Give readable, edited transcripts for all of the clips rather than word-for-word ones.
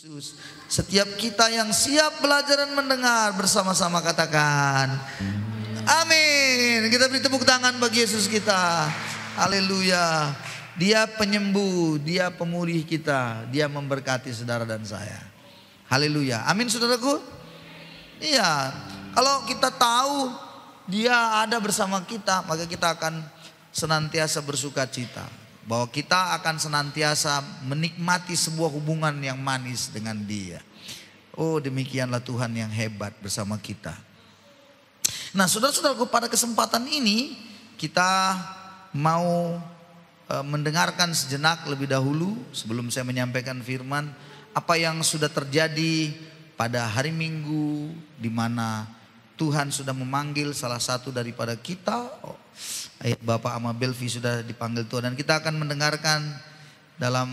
Yesus. Setiap kita yang siap belajar dan mendengar bersama-sama katakan amin. Kita beri tepuk tangan bagi Yesus kita. Haleluya. Dia penyembuh, dia pemulih kita, dia memberkati saudara dan saya. Haleluya. Amin saudaraku. Iya. Kalau kita tahu dia ada bersama kita, maka kita akan senantiasa bersuka cita. Bahwa kita akan senantiasa menikmati sebuah hubungan yang manis dengan dia. Oh, demikianlah Tuhan yang hebat bersama kita. Nah, saudara-saudaraku, pada kesempatan ini kita mau mendengarkan sejenak lebih dahulu sebelum saya menyampaikan firman apa yang sudah terjadi pada hari Minggu, di mana Tuhan sudah memanggil salah satu daripada kita. Bapak Ama Belvi sudah dipanggil Tuhan, dan kita akan mendengarkan dalam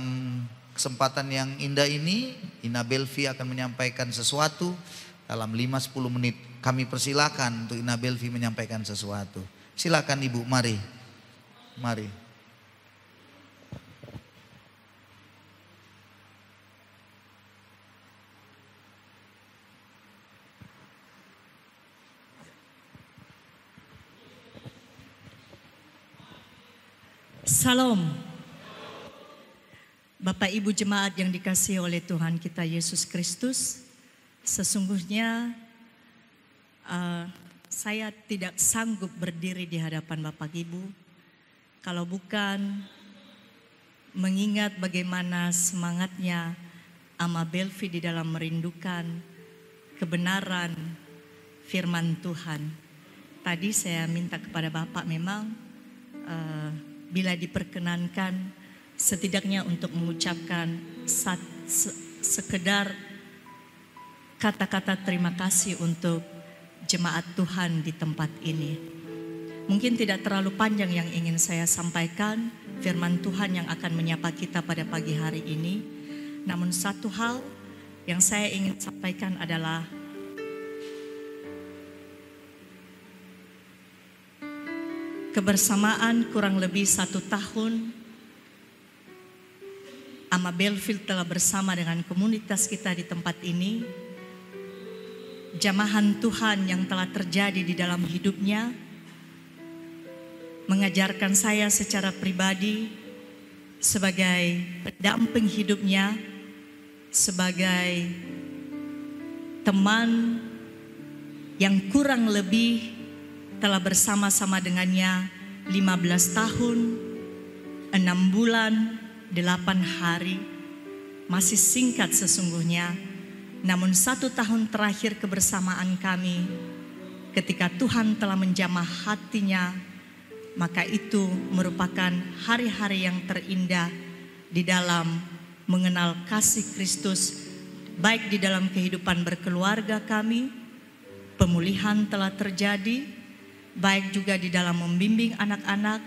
kesempatan yang indah ini. Ina Belvi akan menyampaikan sesuatu dalam 5-10 menit. Kami persilakan untuk Ina Belvi menyampaikan sesuatu. Silakan Ibu, mari. Mari. Salam. Bapak Ibu jemaat yang dikasihi oleh Tuhan kita Yesus Kristus, sesungguhnya saya tidak sanggup berdiri di hadapan Bapak Ibu kalau bukan mengingat bagaimana semangatnya Ama Belvi di dalam merindukan kebenaran firman Tuhan. Tadi saya minta kepada Bapak memang bila diperkenankan setidaknya untuk mengucapkan sekedar kata-kata terima kasih untuk jemaat Tuhan di tempat ini. Mungkin tidak terlalu panjang yang ingin saya sampaikan, firman Tuhan yang akan menyapa kita pada pagi hari ini. Namun satu hal yang saya ingin sampaikan adalah kebersamaan kurang lebih 1 tahun Ama Belvi telah bersama dengan komunitas kita di tempat ini. Jamahan Tuhan yang telah terjadi di dalam hidupnya mengajarkan saya secara pribadi sebagai pendamping hidupnya, sebagai teman yang kurang lebih telah bersama-sama dengannya 15 tahun, 6 bulan, 8 hari. Masih singkat sesungguhnya. Namun 1 tahun terakhir kebersamaan kami, ketika Tuhan telah menjamah hatinya, maka itu merupakan hari-hari yang terindah di dalam mengenal kasih Kristus, baik di dalam kehidupan berkeluarga kami. Pemulihan telah terjadi, baik juga di dalam membimbing anak-anak,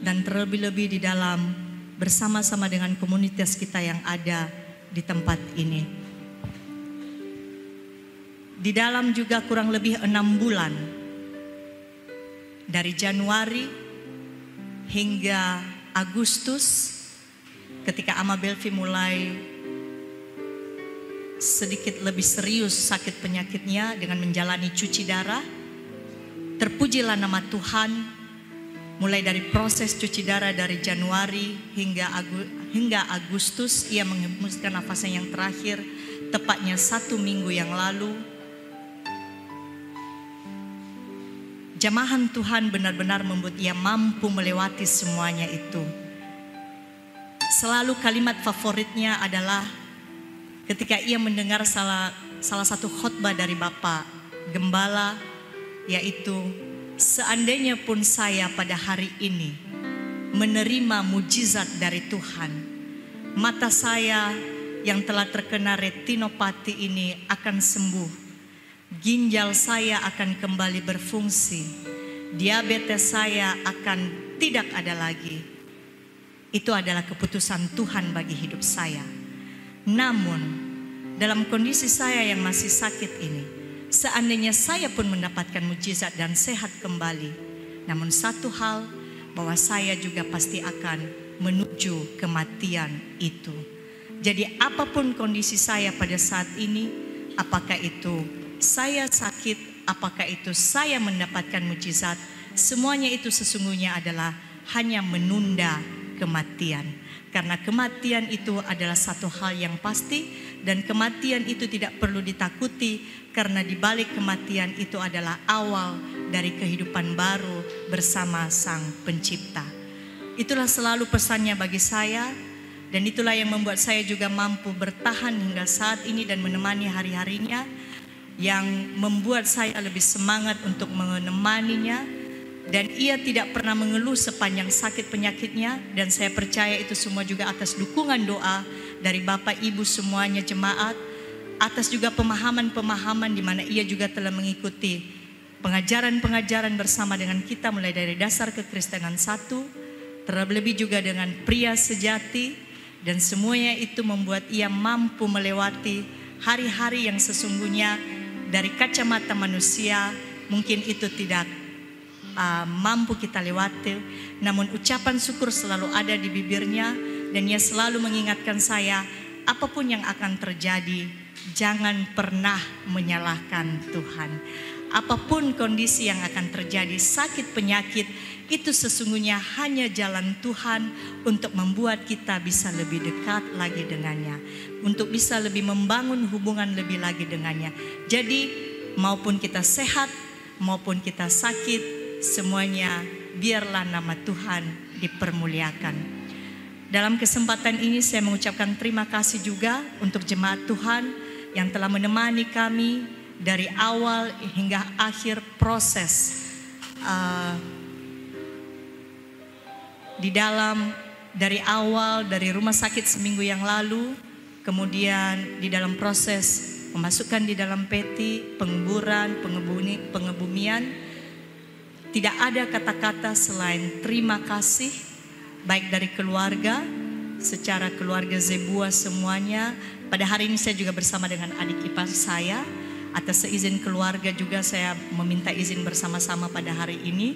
dan terlebih-lebih di dalam bersama-sama dengan komunitas kita yang ada di tempat ini. Di dalam juga kurang lebih 6 bulan, dari Januari hingga Agustus, ketika Ama Belvi mulai sedikit lebih serius sakit penyakitnya dengan menjalani cuci darah. Terpujilah nama Tuhan, mulai dari proses cuci darah dari Januari hingga Agustus, ia menghembuskan nafasnya yang terakhir tepatnya 1 minggu yang lalu. Jamahan Tuhan benar-benar membuat ia mampu melewati semuanya itu. Selalu kalimat favoritnya adalah ketika ia mendengar salah satu khotbah dari Bapak Gembala, yaitu seandainya pun saya pada hari ini menerima mujizat dari Tuhan, mata saya yang telah terkena retinopati ini akan sembuh, ginjal saya akan kembali berfungsi, diabetes saya akan tidak ada lagi. Itu adalah keputusan Tuhan bagi hidup saya. Namun dalam kondisi saya yang masih sakit ini, seandainya saya pun mendapatkan mujizat dan sehat kembali, namun satu hal, bahwa saya juga pasti akan menuju kematian itu. Jadi apapun kondisi saya pada saat ini, apakah itu saya sakit, apakah itu saya mendapatkan mujizat, semuanya itu sesungguhnya adalah hanya menunda kematian. Karena kematian itu adalah satu hal yang pasti, dan kematian itu tidak perlu ditakuti, karena di balik kematian itu adalah awal dari kehidupan baru bersama Sang Pencipta. Itulah selalu pesannya bagi saya, dan itulah yang membuat saya juga mampu bertahan hingga saat ini dan menemani hari-harinya, yang membuat saya lebih semangat untuk menemaninya. Dan ia tidak pernah mengeluh sepanjang sakit penyakitnya, dan saya percaya itu semua juga atas dukungan doa dari Bapak Ibu semuanya jemaat, atas juga pemahaman-pemahaman di mana ia juga telah mengikuti pengajaran-pengajaran bersama dengan kita mulai dari dasar kekristenan 1, terlebih juga dengan pria sejati, dan semuanya itu membuat ia mampu melewati hari-hari yang sesungguhnya dari kacamata manusia mungkin itu tidak mampu kita lewati, namun ucapan syukur selalu ada di bibirnya, dan ia selalu mengingatkan saya, apapun yang akan terjadi, jangan pernah menyalahkan Tuhan. Apapun kondisi yang akan terjadi, sakit penyakit, itu sesungguhnya hanya jalan Tuhan untuk membuat kita bisa lebih dekat lagi dengannya, untuk bisa lebih membangun hubungan lebih lagi dengannya. Jadi maupun kita sehat, maupun kita sakit, semuanya biarlah nama Tuhan dipermuliakan. Dalam kesempatan ini saya mengucapkan terima kasih juga untuk jemaat Tuhan yang telah menemani kami dari awal hingga akhir proses dari awal dari rumah sakit seminggu yang lalu, kemudian di dalam proses memasukkan di dalam peti, penguburan, pengebumian. Tidak ada kata-kata selain terima kasih, baik dari keluarga, secara keluarga Zebua semuanya. Pada hari ini saya juga bersama dengan adik ipar saya. Atas seizin keluarga juga saya meminta izin bersama-sama pada hari ini.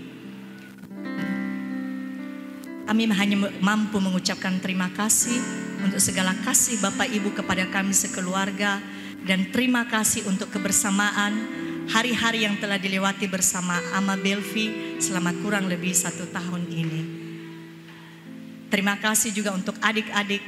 Kami hanya mampu mengucapkan terima kasih untuk segala kasih Bapak Ibu kepada kami sekeluarga, dan terima kasih untuk kebersamaan hari-hari yang telah dilewati bersama Ama Belvi selama kurang lebih 1 tahun ini. Terima kasih juga untuk adik-adik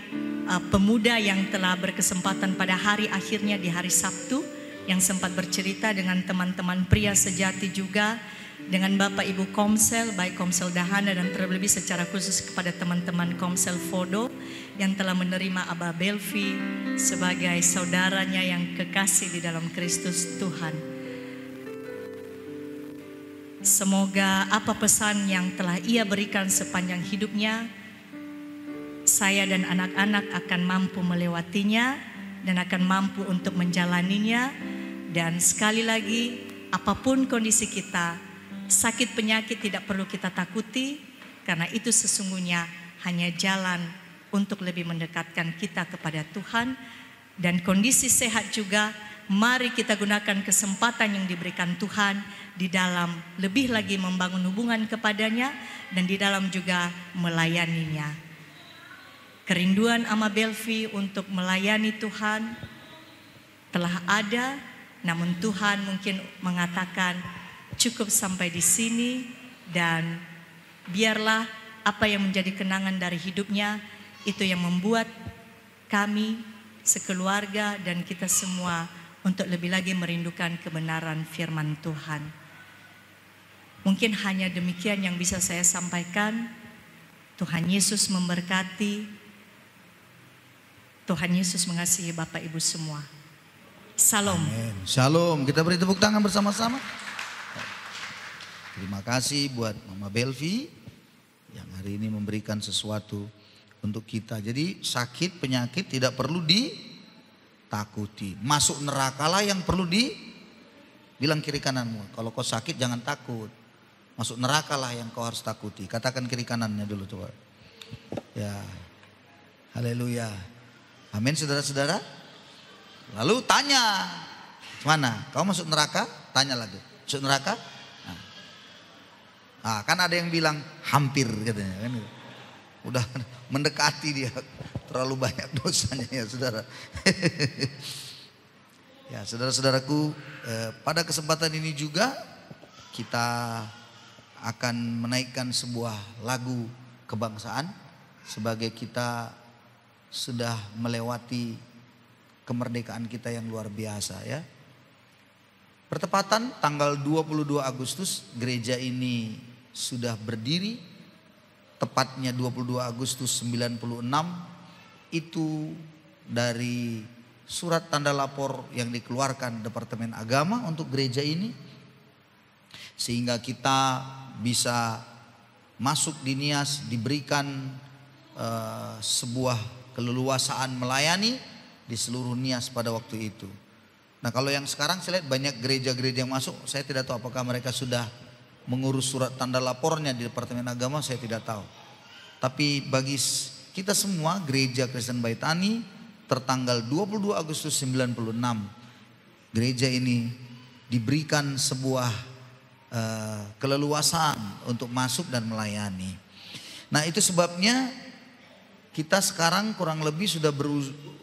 pemuda yang telah berkesempatan pada hari akhirnya di hari Sabtu, yang sempat bercerita dengan teman-teman pria sejati juga, dengan Bapak Ibu Komsel, baik Komsel Dahana dan terlebih secara khusus kepada teman-teman Komsel Fodo yang telah menerima Aba Belvi sebagai saudaranya yang kekasih di dalam Kristus Tuhan. Semoga apa pesan yang telah ia berikan sepanjang hidupnya, saya dan anak-anak akan mampu melewatinya dan akan mampu untuk menjalaninya. Dan sekali lagi, apapun kondisi kita, sakit penyakit tidak perlu kita takuti, karena itu sesungguhnya hanya jalan untuk lebih mendekatkan kita kepada Tuhan. Dan kondisi sehat juga, mari kita gunakan kesempatan yang diberikan Tuhan di dalam lebih lagi membangun hubungan kepadanya, dan di dalam juga melayaninya. Kerinduan Ama Belvi untuk melayani Tuhan telah ada, namun Tuhan mungkin mengatakan cukup sampai di sini, dan biarlah apa yang menjadi kenangan dari hidupnya itu yang membuat kami sekeluarga dan kita semua untuk lebih lagi merindukan kebenaran firman Tuhan. Mungkin hanya demikian yang bisa saya sampaikan. Tuhan Yesus memberkati. Tuhan Yesus mengasihi Bapak Ibu semua. Salam. Amin. Shalom. Kita beri tepuk tangan bersama-sama. Terima kasih buat Mama Belvi yang hari ini memberikan sesuatu untuk kita. Jadi sakit penyakit tidak perlu ditakuti. Masuk neraka lah yang perlu bilang kiri kananmu. Kalau kau sakit jangan takut. Masuk neraka lah yang kau harus takuti. Katakan kiri kanannya dulu coba. Ya. Haleluya. Amin saudara-saudara. Lalu tanya. Mana? Kau masuk neraka? Tanya lagi. Masuk neraka? Nah, kan ada yang bilang hampir katanya kan. Udah mendekati dia. terlalu banyak dosanya ya saudara. Ya saudara-saudaraku, pada kesempatan ini juga kita akan menaikkan sebuah lagu kebangsaan sebagai kita sudah melewati kemerdekaan kita yang luar biasa ya. Bertepatan tanggal 22 Agustus gereja ini sudah berdiri, tepatnya 22 Agustus 96 itu dari surat tanda lapor yang dikeluarkan Departemen Agama untuk gereja ini, sehingga kita bisa masuk di Nias, diberikan sebuah keleluasaan melayani di seluruh Nias pada waktu itu. Nah kalau yang sekarang saya lihat banyak gereja-gereja yang masuk, saya tidak tahu apakah mereka sudah mengurus surat tanda lapornya di Departemen Agama, saya tidak tahu. Tapi bagi kita semua gereja Kristen Baitani tertanggal 22 Agustus 96 gereja ini diberikan sebuah keleluasaan untuk masuk dan melayani. Nah itu sebabnya kita sekarang kurang lebih sudah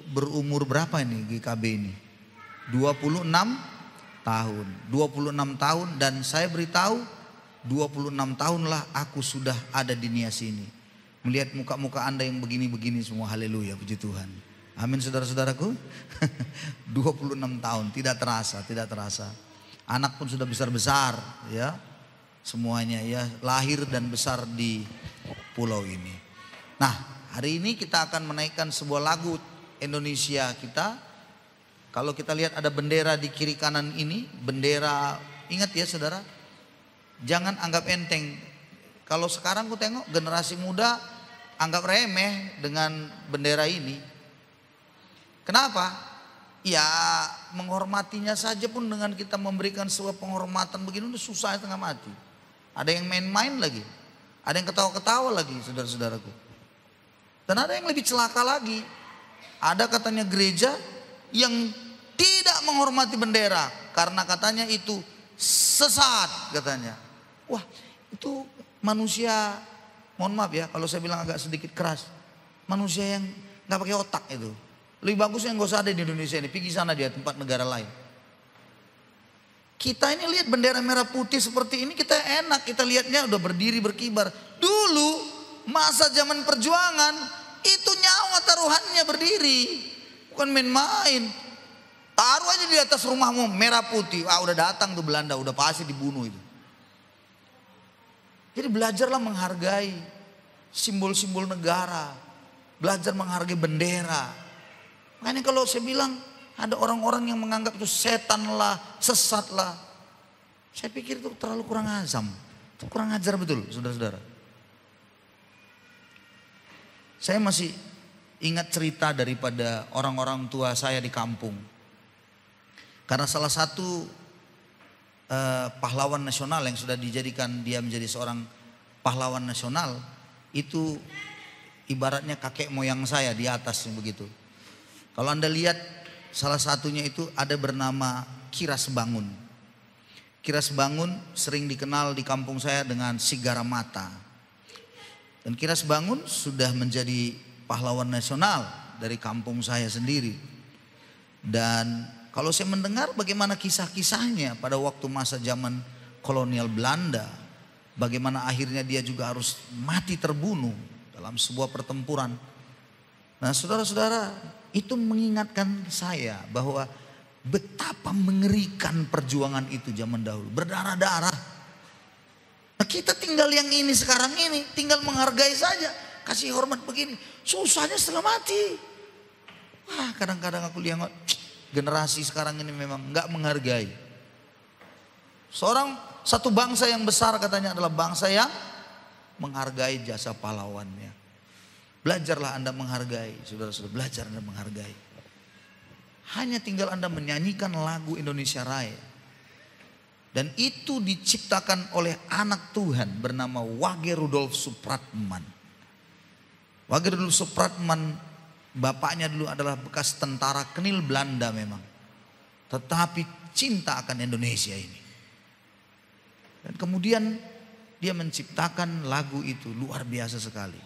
berumur berapa ini GKB ini? 26 tahun. 26 tahun dan saya beritahu 26 tahunlah aku sudah ada di Nias ini. Melihat muka-muka Anda yang begini-begini semua, haleluya, puji Tuhan. Amin saudara-saudaraku. 26 tahun, tidak terasa. Anak pun sudah besar-besar ya. Semuanya ya, lahir dan besar di pulau ini. Nah, hari ini kita akan menaikkan sebuah lagu Indonesia kita. Kalau kita lihat ada bendera di kiri kanan ini, bendera, ingat ya saudara, jangan anggap enteng. Kalau sekarang aku tengok generasi muda anggap remeh dengan bendera ini. Kenapa? Ya menghormatinya saja pun dengan kita memberikan sebuah penghormatan begini udah susah setengah mati. Ada yang main-main lagi, ada yang ketawa-ketawa lagi saudara-saudaraku. Dan ada yang lebih celaka lagi, ada katanya gereja yang tidak menghormati bendera karena katanya itu sesat katanya. Wah itu manusia, mohon maaf ya kalau saya bilang agak sedikit keras, manusia yang gak pakai otak itu. Lebih bagus yang gak usah ada di Indonesia ini, pergi sana dia tempat negara lain. Kita ini lihat bendera merah putih seperti ini kita enak, kita lihatnya udah berdiri berkibar. Dulu masa zaman perjuangan itu nyawa taruhannya berdiri, bukan main-main. Taruh aja di atas rumahmu merah putih, udah datang tuh Belanda, udah pasti dibunuh itu. Jadi belajarlah menghargai simbol-simbol negara, belajar menghargai bendera. Makanya kalau saya bilang ada orang-orang yang menganggap itu setan lah, sesat lah, saya pikir itu terlalu kurang azam, itu kurang ajar betul saudara-saudara. Saya masih ingat cerita daripada orang-orang tua saya di kampung. Karena salah satu pahlawan nasional yang sudah dijadikan dia menjadi seorang pahlawan nasional itu ibaratnya kakek moyang saya di atas begitu. Kalau Anda lihat salah satunya itu ada bernama Kiras Bangun. Kiras Bangun sering dikenal di kampung saya dengan Si Garamata. Dan Kiras Bangun sudah menjadi pahlawan nasional dari kampung saya sendiri. Dan kalau saya mendengar bagaimana kisah-kisahnya pada waktu masa zaman kolonial Belanda, bagaimana akhirnya dia juga harus mati terbunuh dalam sebuah pertempuran. Nah saudara-saudara, itu mengingatkan saya bahwa betapa mengerikan perjuangan itu zaman dahulu, berdarah-darah. Nah kita tinggal yang ini sekarang ini, tinggal menghargai saja, kasih hormat begini, susahnya setengah mati. Wah kadang-kadang aku lihat generasi sekarang ini memang nggak menghargai. Satu bangsa yang besar katanya adalah bangsa yang menghargai jasa pahlawannya. Belajarlah Anda menghargai, saudara-saudara, belajar Anda menghargai. Hanya tinggal Anda menyanyikan lagu Indonesia Raya. Dan itu diciptakan oleh anak Tuhan bernama Wage Rudolf Supratman. Wage Rudolf Supratman, bapaknya dulu adalah bekas tentara Kenil Belanda memang. Tetapi cinta akan Indonesia ini. Dan kemudian dia menciptakan lagu itu luar biasa sekali.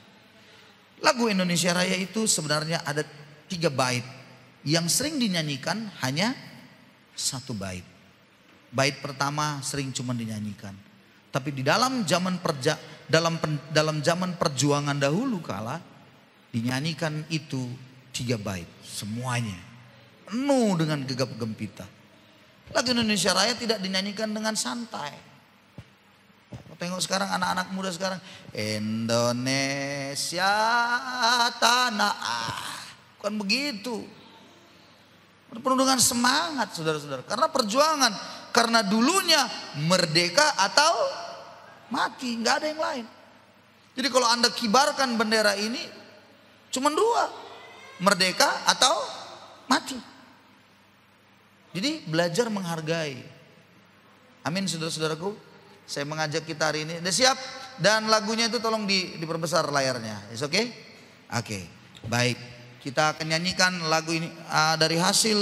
Lagu Indonesia Raya itu sebenarnya ada 3 bait. Yang sering dinyanyikan hanya 1 bait. Bait pertama sering cuma dinyanyikan. Tapi di dalam zaman perjuangan dahulu kala dinyanyikan itu 3 bait semuanya. Penuh dengan gegap gempita. Lagu Indonesia Raya tidak dinyanyikan dengan santai. Tengok sekarang anak-anak muda sekarang, Indonesia tanah bukan begitu. Penuh dengan semangat saudara-saudara. Karena perjuangan, karena dulunya merdeka atau mati, nggak ada yang lain. Jadi kalau Anda kibarkan bendera ini, cuma 2, merdeka atau mati. Jadi belajar menghargai. Amin saudara-saudaraku. Saya mengajak kita hari ini. Udah siap? Dan lagunya itu tolong diperbesar layarnya. Is okay? Oke. Baik. Kita akan nyanyikan lagu ini dari hasil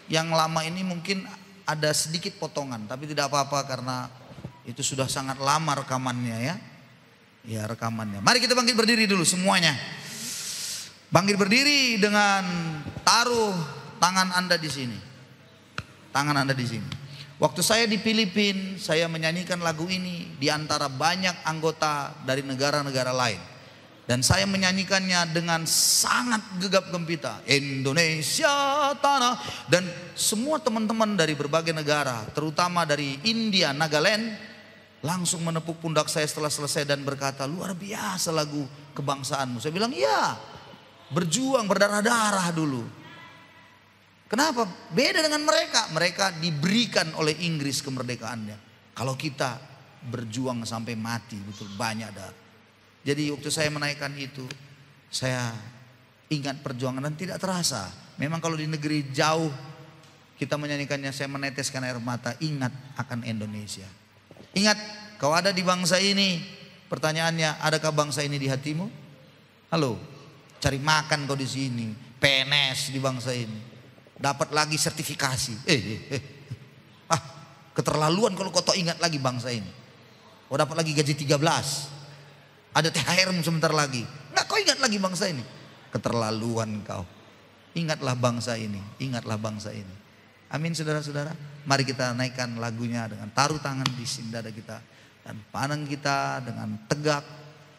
yang lama ini mungkin ada sedikit potongan. Tapi tidak apa-apa karena itu sudah sangat lama rekamannya ya. Ya rekamannya. Mari kita bangkit berdiri dulu semuanya. Bangkit berdiri dengan taruh tangan Anda di sini. Tangan Anda di sini. Waktu saya di Filipina, saya menyanyikan lagu ini di antara banyak anggota dari negara-negara lain. Dan saya menyanyikannya dengan sangat gegap gempita. Indonesia tanah. Dan semua teman-teman dari berbagai negara, terutama dari India, Nagaland, langsung menepuk pundak saya setelah selesai dan berkata, luar biasa lagu kebangsaanmu. Saya bilang, iya, berjuang berdarah-darah dulu. Kenapa? Beda dengan mereka. Mereka diberikan oleh Inggris kemerdekaannya. Kalau kita berjuang sampai mati, betul banyak darah. Jadi waktu saya menaikkan itu, saya ingat perjuangan dan tidak terasa. Memang kalau di negeri jauh kita menyanyikannya, saya meneteskan air mata, ingat akan Indonesia. Ingat, kau ada di bangsa ini. Pertanyaannya, adakah bangsa ini di hatimu? Halo, cari makan kau di sini, PNS di bangsa ini. Dapat lagi sertifikasi. Keterlaluan kalau kau ingat lagi bangsa ini. Kau dapat lagi gaji 13. Ada THR sebentar lagi. Enggak, kau ingat lagi bangsa ini. Keterlaluan kau. Ingatlah bangsa ini. Ingatlah bangsa ini. Amin saudara-saudara. Mari kita naikkan lagunya dengan taruh tangan di dada kita. Dan pandang kita dengan tegak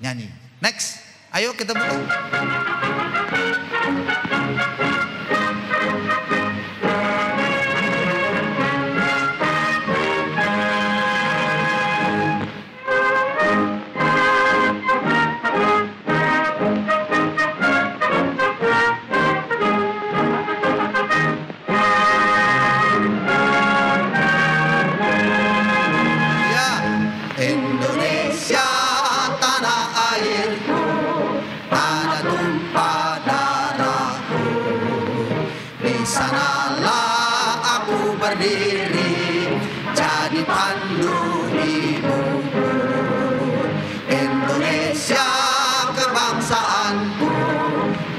nyanyi. Next. Ayo kita buka. Indonesia tanah airku, tanah tumpah darahku. Di sanalah aku berdiri, jadi pandu hidupku. Indonesia kebangsaanku,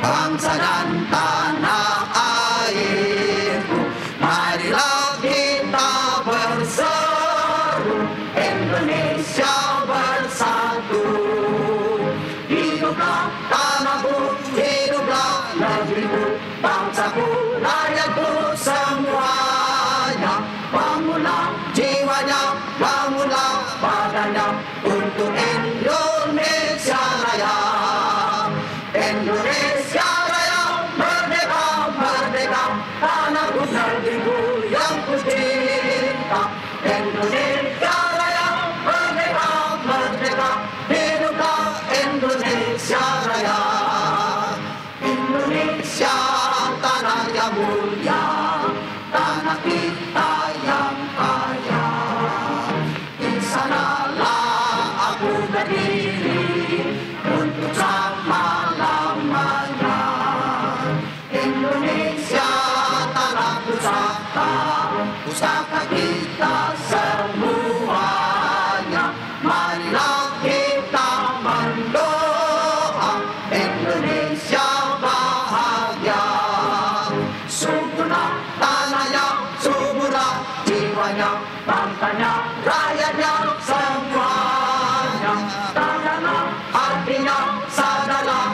bangsa dan tanah airku. Marilah kita berseru, Indonesia bersatu. Hiduplah tanahku, hiduplah negeriku, bangsaku, rakyatku semuanya. Bangunlah jiwanya, bangunlah badannya untuk Indonesia Raya. Indonesia Raya, merdeka, merdeka, tanahku, negeriku yang ku cinta. Indonesia Raya, merdeka, merdeka, hiduplah Indonesia Raya. Indonesia tanah yang mulia, tanah kita yang kaya. Di sanalah aku berdiri untuk selama-lamanya. Indonesia tanah pusaka, pusaka kita semuanya. Marilah kita mendoa Indonesia bahagia. Suburlah tanahnya, suburlah jiwanya, bangsanya, rakyatnya semuanya. Sadarlah artinya, sadarlah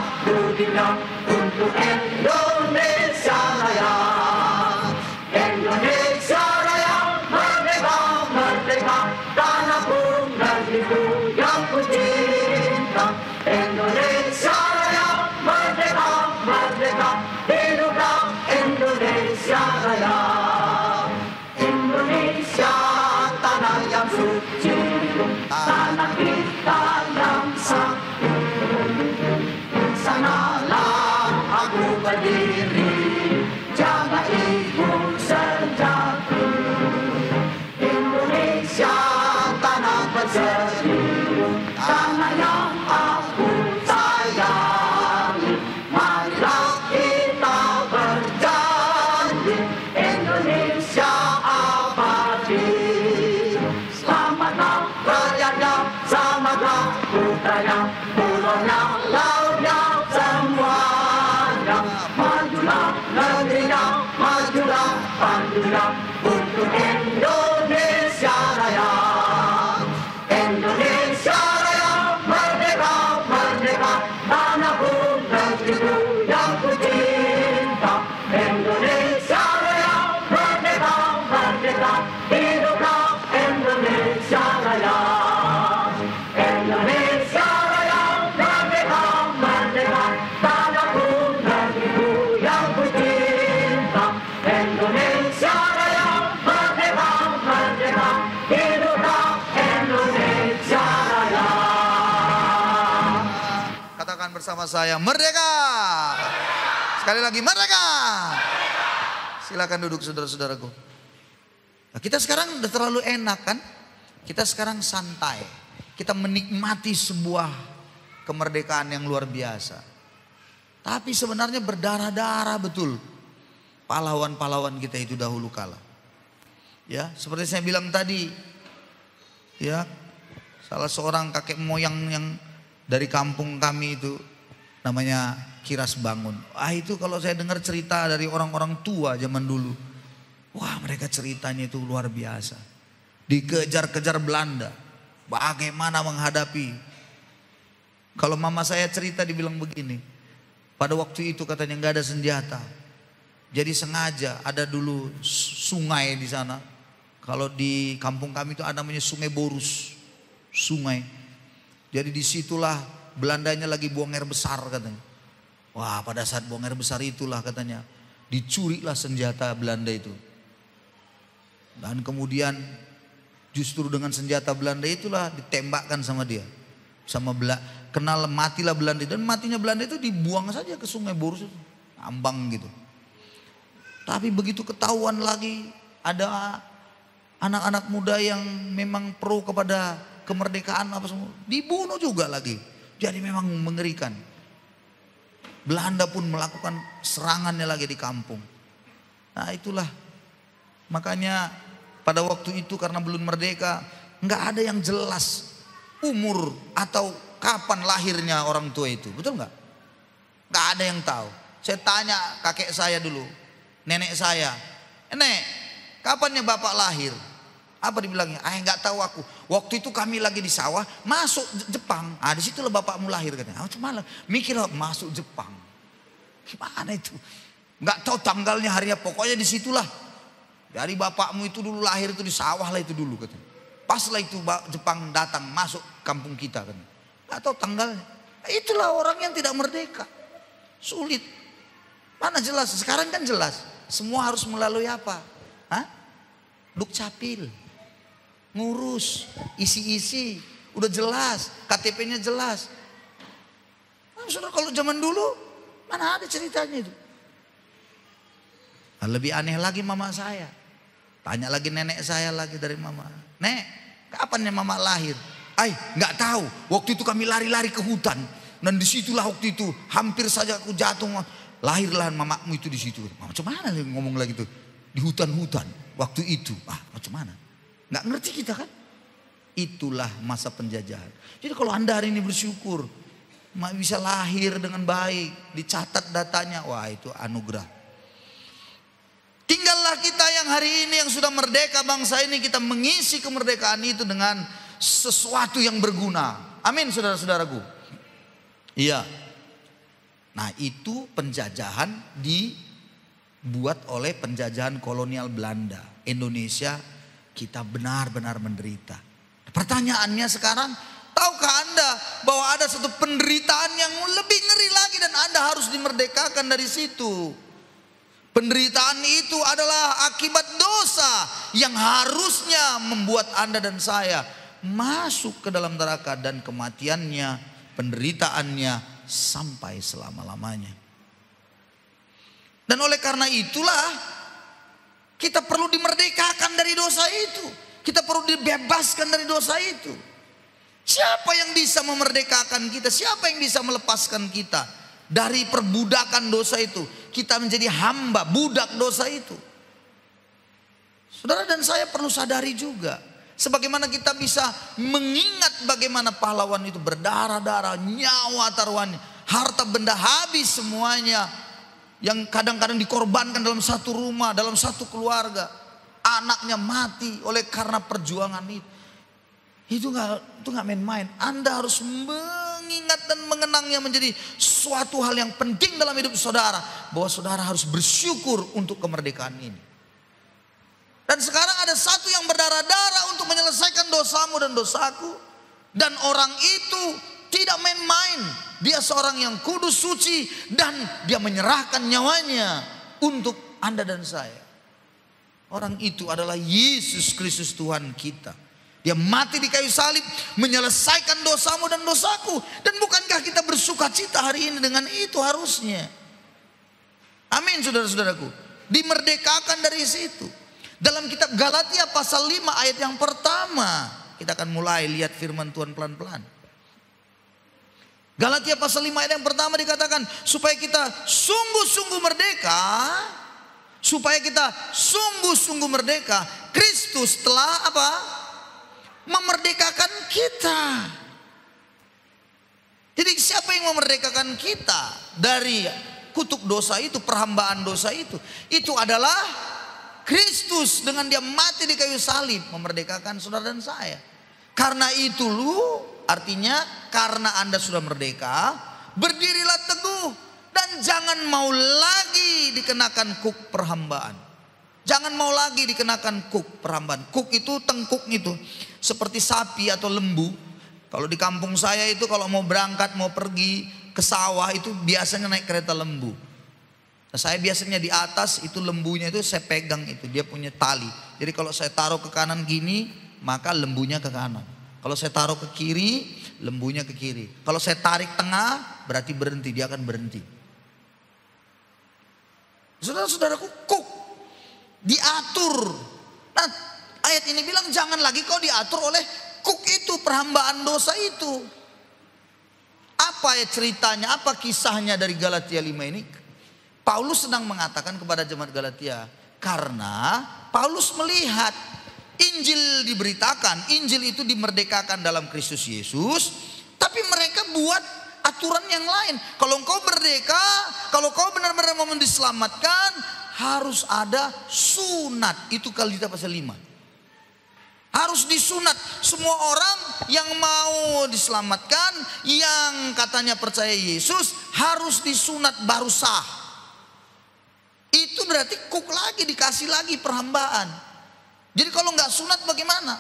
Indonesia abadi. Selamatlah rakyatnya, selamatlah putranya, pulaunya, lautnya, semuanya. Majulah negerinya, majulah pandunya untuk Indonesia Raya. Indonesia Raya, merdeka, merdeka, tanahku, negeriku yang ku cinta. Indonesia Raya, merdeka, merdeka, hiduplah Indonesia Raya. Indonesia Raya, merdeka, merdeka, tanahku, negeriku yang ku cinta. Indonesia Raya, merdeka, merdeka, hiduplah Indonesia Raya. Katakan bersama saya, merdeka. Sekali lagi, merdeka. Silakan duduk saudara-saudaraku. Nah, kita sekarang udah terlalu enak kan? Kita sekarang santai. Kita menikmati sebuah kemerdekaan yang luar biasa. Tapi sebenarnya berdarah-darah betul pahlawan-pahlawan kita itu dahulu kala. Ya, seperti saya bilang tadi, ya, salah seorang kakek moyang yang dari kampung kami itu namanya Kiras Bangun. Itu kalau saya dengar cerita dari orang-orang tua zaman dulu, wah mereka ceritanya itu luar biasa. Dikejar-kejar Belanda, bagaimana menghadapi. Kalau mama saya cerita dibilang begini, pada waktu itu katanya nggak ada senjata. Jadi sengaja ada dulu sungai di sana. Kalau di kampung kami itu ada namanya Sungai Borus, sungai. Jadi disitulah Belandanya lagi buang air besar katanya. Wah, pada saat buang air besar itulah katanya dicurilah senjata Belanda itu. Dan kemudian justru dengan senjata Belanda itulah ditembakkan sama dia. Kenal matilah Belanda, dan matinya Belanda itu dibuang saja ke Sungai Borus itu. Ambang gitu. Tapi begitu ketahuan lagi ada anak-anak muda yang memang pro kepada kemerdekaan apa semua, dibunuh juga lagi. Jadi memang mengerikan. Belanda pun melakukan serangannya lagi di kampung. Nah itulah, makanya pada waktu itu karena belum merdeka, nggak ada yang jelas umur atau kapan lahirnya orang tua itu, betul nggak? Nggak ada yang tahu. Saya tanya kakek saya dulu, nenek saya, nenek, kapannya bapak lahir? Apa dibilangnya? Nggak tahu aku. Waktu itu kami lagi di sawah, masuk Jepang. Di situlah bapakmu lahir katanya. Cuma mikir masuk Jepang. Gimana itu? Nggak tahu tanggalnya, harinya, pokoknya disitulah. Dari bapakmu itu dulu lahir itu di sawah lah itu dulu katanya. Pas lah itu Jepang datang masuk kampung kita katanya. Nggak tahu tanggalnya. Itulah orang yang tidak merdeka. Sulit. Mana jelas? Sekarang kan jelas. Semua harus melalui apa? Dukcapil. Ngurus, isi-isi, udah jelas, KTP-nya jelas. Saudara, kalau zaman dulu mana ada ceritanya itu. Lebih aneh lagi mama saya. Tanya lagi nenek saya lagi dari mama. Nek, kapan ya mama lahir? Nggak tahu. Waktu itu kami lari-lari ke hutan, dan disitulah waktu itu hampir saja aku jatuh. Lahirlah mamamu itu di situ. Macam mana ngomong lagi tuh? Di hutan-hutan waktu itu. Macam mana? Nggak ngerti kita kan? Itulah masa penjajahan. Jadi kalau Anda hari ini bersyukur bisa lahir dengan baik, dicatat datanya, wah itu anugerah. Tinggallah kita yang hari ini yang sudah merdeka bangsa ini, kita mengisi kemerdekaan itu dengan sesuatu yang berguna. Amin saudara-saudaraku. Iya. Nah itu penjajahan dibuat oleh penjajahan kolonial Belanda. Indonesia kita benar-benar menderita. Pertanyaannya sekarang, tahukah Anda bahwa ada satu penderitaan yang lebih ngeri lagi dan Anda harus dimerdekakan dari situ. Penderitaan itu adalah akibat dosa yang harusnya membuat Anda dan saya masuk ke dalam neraka, dan kematiannya, penderitaannya sampai selama-lamanya. Dan oleh karena itulah kita perlu dimerdekakan dari dosa itu. Kita perlu dibebaskan dari dosa itu. Siapa yang bisa memerdekakan kita? Siapa yang bisa melepaskan kita dari perbudakan dosa itu? Kita menjadi hamba, budak dosa itu. Saudara dan saya perlu sadari juga. Sebagaimana kita bisa mengingat bagaimana pahlawan itu berdarah-darah, nyawa taruhannya, harta benda habis semuanya. Yang kadang-kadang dikorbankan dalam satu rumah, dalam satu keluarga. Anaknya mati oleh karena perjuangan itu. Itu nggak main-main. Anda harus mengingat dan mengenangnya menjadi suatu hal yang penting dalam hidup saudara. Bahwa saudara harus bersyukur untuk kemerdekaan ini. Dan sekarang ada satu yang berdarah-darah untuk menyelesaikan dosamu dan dosaku. Dan orang itu tidak main-main. Dia seorang yang kudus, suci, dan dia menyerahkan nyawanya untuk Anda dan saya. Orang itu adalah Yesus Kristus Tuhan kita. Dia mati di kayu salib menyelesaikan dosamu dan dosaku. Dan bukankah kita bersuka cita hari ini dengan itu harusnya? Amin saudara-saudaraku. Dimerdekakan dari situ. Dalam kitab Galatia pasal 5 ayat yang pertama. Kita akan mulai lihat firman Tuhan pelan-pelan. Galatia pasal 5 ayat yang pertama dikatakan. Supaya kita sungguh-sungguh merdeka. Supaya kita sungguh-sungguh merdeka. Kristus telah apa? Memerdekakan kita. Jadi siapa yang memerdekakan kita dari kutuk dosa itu, perhambaan dosa itu? Itu adalah Kristus dengan dia mati di kayu salib memerdekakan saudara dan saya. Karena itu artinya karena Anda sudah merdeka, berdirilah teguh dan jangan mau lagi dikenakan kuk perhambaan. Jangan mau lagi dikenakan kuk perhambaan. Kuk itu tengkuk itu seperti sapi atau lembu. Kalau di kampung saya itu kalau mau berangkat mau pergi ke sawah itu biasanya naik kereta lembu. Nah, saya biasanya di atas itu lembunya itu saya pegang itu dia punya tali. Jadi kalau saya taruh ke kanan gini maka lembunya ke kanan. Kalau saya taruh ke kiri lembunya ke kiri. Kalau saya tarik tengah berarti berhenti, dia akan berhenti. Saudara-saudaraku, kuk diatur. Nah, ayat ini bilang jangan lagi kau diatur oleh kuk itu, perhambaan dosa itu. Apa ya ceritanya, apa kisahnya dari Galatia 5 ini? Paulus sedang mengatakan kepada jemaat Galatia, karena Paulus melihat Injil diberitakan, Injil itu dimerdekakan dalam Kristus Yesus, tapi mereka buat aturan yang lain. Kalau engkau merdeka, kalau kau benar-benar mau diselamatkan, harus ada sunat. Itu Galatia pasal 5. Harus disunat. Semua orang yang mau diselamatkan, yang katanya percaya Yesus, harus disunat baru sah. Itu berarti kuk lagi, dikasih lagi perhambaan. Jadi kalau nggak sunat bagaimana?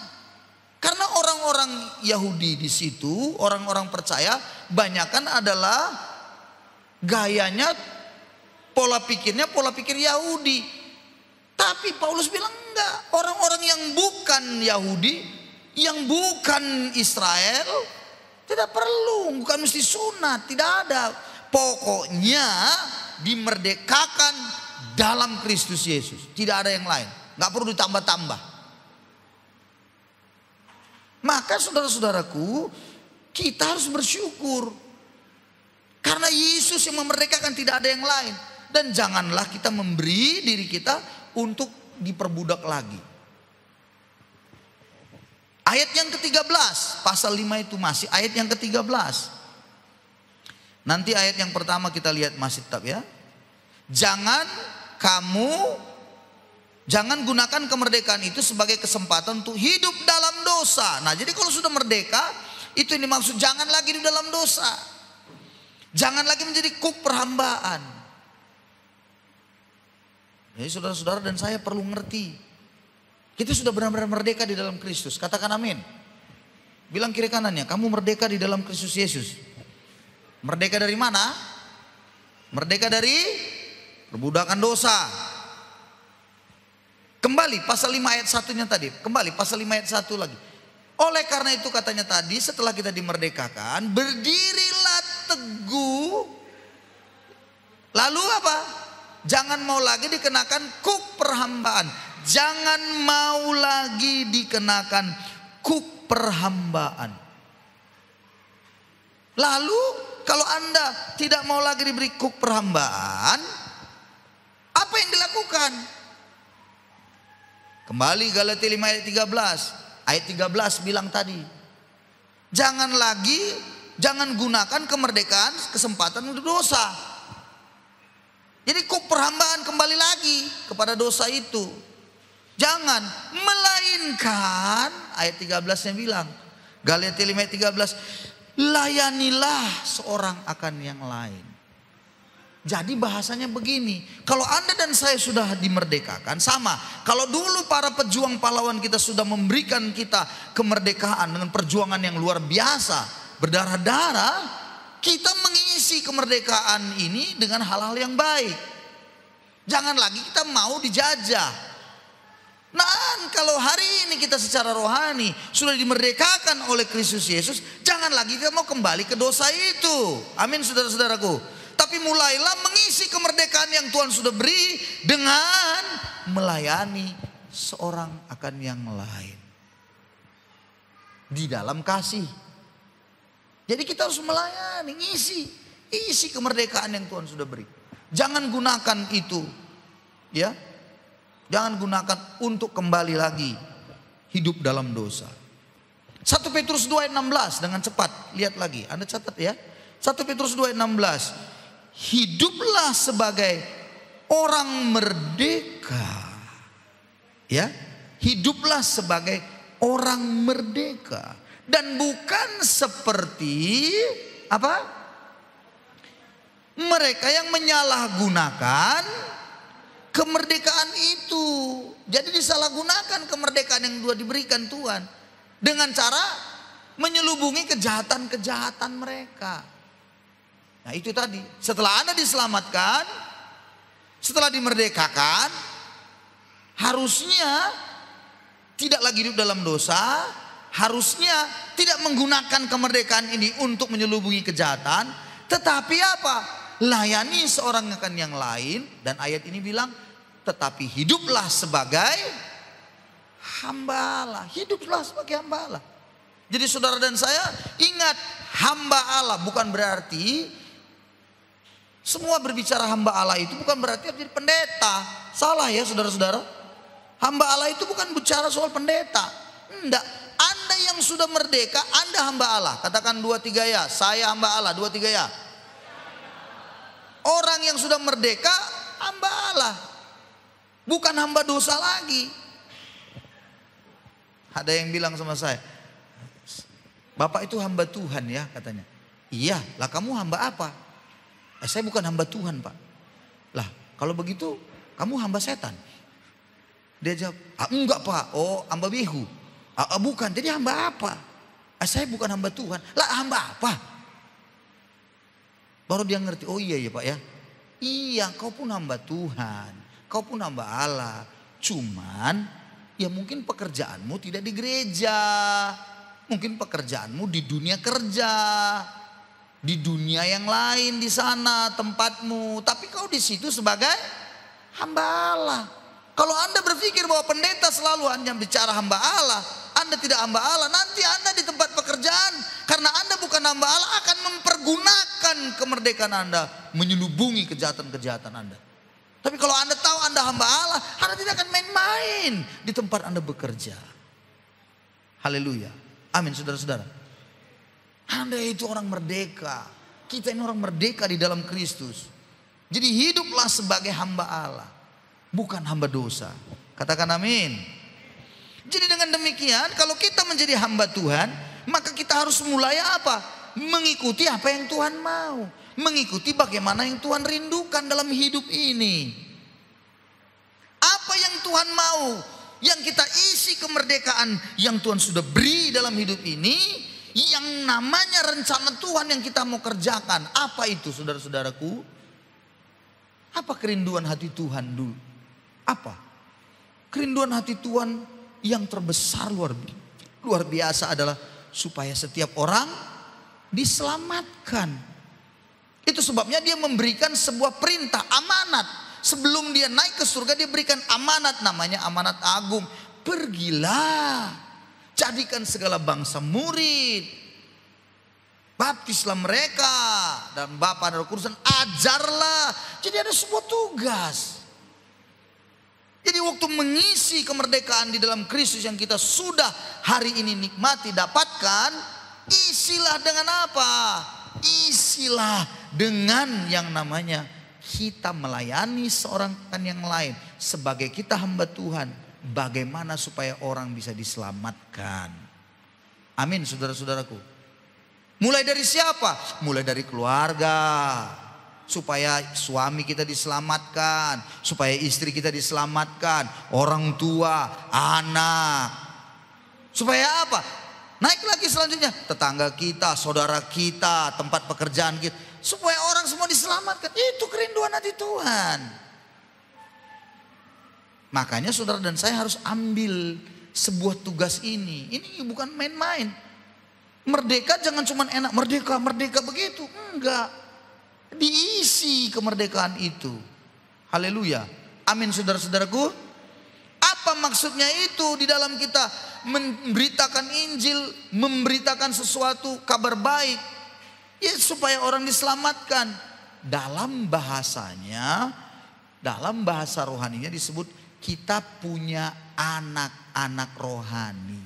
Karena orang-orang Yahudi di situ, orang-orang percaya, banyakan adalah gayanya, pola pikirnya pola pikir Yahudi. Tapi Paulus bilang enggak, orang-orang yang bukan Yahudi, yang bukan Israel, tidak perlu, bukan mesti sunat, tidak ada. Pokoknya dimerdekakan dalam Kristus Yesus, tidak ada yang lain, nggak perlu ditambah-tambah. Maka saudara-saudaraku, kita harus bersyukur karena Yesus yang memerdekakan, tidak ada yang lain. Dan janganlah kita memberi diri kita untuk diperbudak lagi. Ayat yang ke-13 pasal 5 itu masih ayat yang ke-13. Nanti ayat yang pertama kita lihat masih tetap ya. Jangan gunakan kemerdekaan itu sebagai kesempatan untuk hidup dalam dosa. Nah, jadi kalau sudah merdeka, itu yang dimaksud, jangan lagi di dalam dosa. Jangan lagi menjadi kuk perhambaan. Jadi saudara-saudara dan saya perlu ngerti, kita sudah benar-benar merdeka di dalam Kristus. Katakan amin. Bilang kiri kanannya, kamu merdeka di dalam Kristus Yesus. Merdeka dari mana? Merdeka dari perbudakan dosa. Kembali pasal 5 ayat 1-nya tadi. Kembali pasal 5 ayat 1 lagi. Oleh karena itu katanya tadi, setelah kita dimerdekakan, berdirilah teguh. Lalu apa? Jangan mau lagi dikenakan kuk perhambaan. Jangan mau lagi dikenakan kuk perhambaan. Lalu kalau Anda tidak mau lagi diberi kuk perhambaan, apa yang dilakukan? Kembali Galatia 5 ayat 13. Ayat 13 bilang tadi, jangan gunakan kemerdekaan kesempatan untuk dosa. Jadi kok perhambaan kembali lagi kepada dosa itu. Jangan, melainkan ayat 13-nya bilang, Galatia 5 ayat 13, layanilah seorang akan yang lain. Jadi bahasanya begini, kalau Anda dan saya sudah dimerdekakan, sama. Kalau dulu para pejuang pahlawan kita sudah memberikan kita kemerdekaan dengan perjuangan yang luar biasa, berdarah-darah, kita mengisi kemerdekaan ini dengan hal-hal yang baik. Jangan lagi kita mau dijajah. Nah, kalau hari ini kita secara rohani sudah dimerdekakan oleh Kristus Yesus, jangan lagi kita mau kembali ke dosa itu. Amin, saudara-saudaraku. Tapi mulailah mengisi kemerdekaan yang Tuhan sudah beri dengan melayani seorang akan yang lain di dalam kasih. Jadi kita harus melayani, isi kemerdekaan yang Tuhan sudah beri. Jangan gunakan itu, ya. Jangan gunakan untuk kembali lagi hidup dalam dosa. 1 Petrus 2 ayat 16 dengan cepat, lihat lagi, Anda catat ya. 1 Petrus 2 ayat 16. Hiduplah sebagai orang merdeka. Ya, hiduplah sebagai orang merdeka dan bukan seperti apa? Mereka yang menyalahgunakan kemerdekaan itu. Jadi disalahgunakan kemerdekaan yang sudah diberikan Tuhan dengan cara menyelubungi kejahatan-kejahatan mereka. Nah itu tadi, setelah Anda diselamatkan, setelah dimerdekakan, harusnya tidak lagi hidup dalam dosa, harusnya tidak menggunakan kemerdekaan ini untuk menyelubungi kejahatan, tetapi apa? Layani seorang akan yang lain. Dan ayat ini bilang, tetapi hiduplah sebagai hamba Allah. Hiduplah sebagai hamba Allah. Jadi saudara dan saya ingat, hamba Allah bukan berarti semua berbicara hamba Allah itu bukan berarti harus jadi pendeta. Salah ya saudara-saudara. Hamba Allah itu bukan bicara soal pendeta. Enggak. Anda yang sudah merdeka, Anda hamba Allah. Katakan 2-3 ya. Saya hamba Allah. 2-3 ya. Orang yang sudah merdeka, hamba Allah. Bukan hamba dosa lagi. Ada yang bilang sama saya, Bapak itu hamba Tuhan ya katanya. Iya, lah kamu hamba apa? Saya bukan hamba Tuhan Pak. Lah kalau begitu kamu hamba setan. Dia jawab, enggak Pak. Oh hamba bihu. Bukan, jadi hamba apa? Saya bukan hamba Tuhan. Lah hamba apa? Baru dia ngerti, oh iya ya Pak ya. Iya kau pun hamba Tuhan. Kau pun hamba Allah. Cuman ya mungkin pekerjaanmu tidak di gereja. Mungkin pekerjaanmu di dunia kerja. Di dunia yang lain di sana tempatmu, tapi kau di situ sebagai hamba Allah. Kalau Anda berpikir bahwa pendeta selalu hanya bicara hamba Allah, Anda tidak hamba Allah. Nanti Anda di tempat pekerjaan, karena Anda bukan hamba Allah, akan mempergunakan kemerdekaan Anda menyelubungi kejahatan-kejahatan Anda. Tapi kalau Anda tahu Anda hamba Allah, Anda tidak akan main-main di tempat Anda bekerja. Haleluya, amin saudara-saudara. Anda itu orang merdeka. Kita ini orang merdeka di dalam Kristus. Jadi hiduplah sebagai hamba Allah, bukan hamba dosa. Katakan amin. Jadi dengan demikian, kalau kita menjadi hamba Tuhan, maka kita harus mulai apa? Mengikuti apa yang Tuhan mau. Mengikuti bagaimana yang Tuhan rindukan dalam hidup ini. Apa yang Tuhan mau, yang kita isi kemerdekaan yang Tuhan sudah beri dalam hidup ini, yang namanya rencana Tuhan yang kita mau kerjakan. Apa itu saudara-saudaraku? Apa kerinduan hati Tuhan dulu? Apa? Kerinduan hati Tuhan yang terbesar luar biasa adalah supaya setiap orang diselamatkan. Itu sebabnya dia memberikan sebuah perintah, amanat. Sebelum dia naik ke surga dia berikan amanat, namanya amanat agung. Pergilah. Jadikan segala bangsa murid. Baptislah mereka dan Bapa dan Roh Kudus, ajarlah. Jadi ada sebuah tugas. Jadi waktu mengisi kemerdekaan di dalam Kristus yang kita sudah hari ini nikmati, dapatkan, isilah dengan apa? Isilah dengan yang namanya kita melayani seorang dan yang lain. Sebagai kita hamba Tuhan, bagaimana supaya orang bisa diselamatkan. Amin saudara-saudaraku. Mulai dari siapa? Mulai dari keluarga. Supaya suami kita diselamatkan, supaya istri kita diselamatkan, orang tua, anak. Supaya apa? Naik lagi selanjutnya, tetangga kita, saudara kita, tempat pekerjaan kita. Supaya orang semua diselamatkan. Itu kerinduan hati Tuhan. Makanya saudara dan saya harus ambil sebuah tugas ini. Ini bukan main-main. Merdeka jangan cuma enak, merdeka, merdeka begitu. Enggak. Diisi kemerdekaan itu. Haleluya. Amin saudara-saudaraku. Apa maksudnya itu di dalam kita memberitakan Injil, memberitakan sesuatu kabar baik, ya supaya orang diselamatkan. Dalam bahasanya, dalam bahasa rohaninya disebut kita punya anak-anak rohani.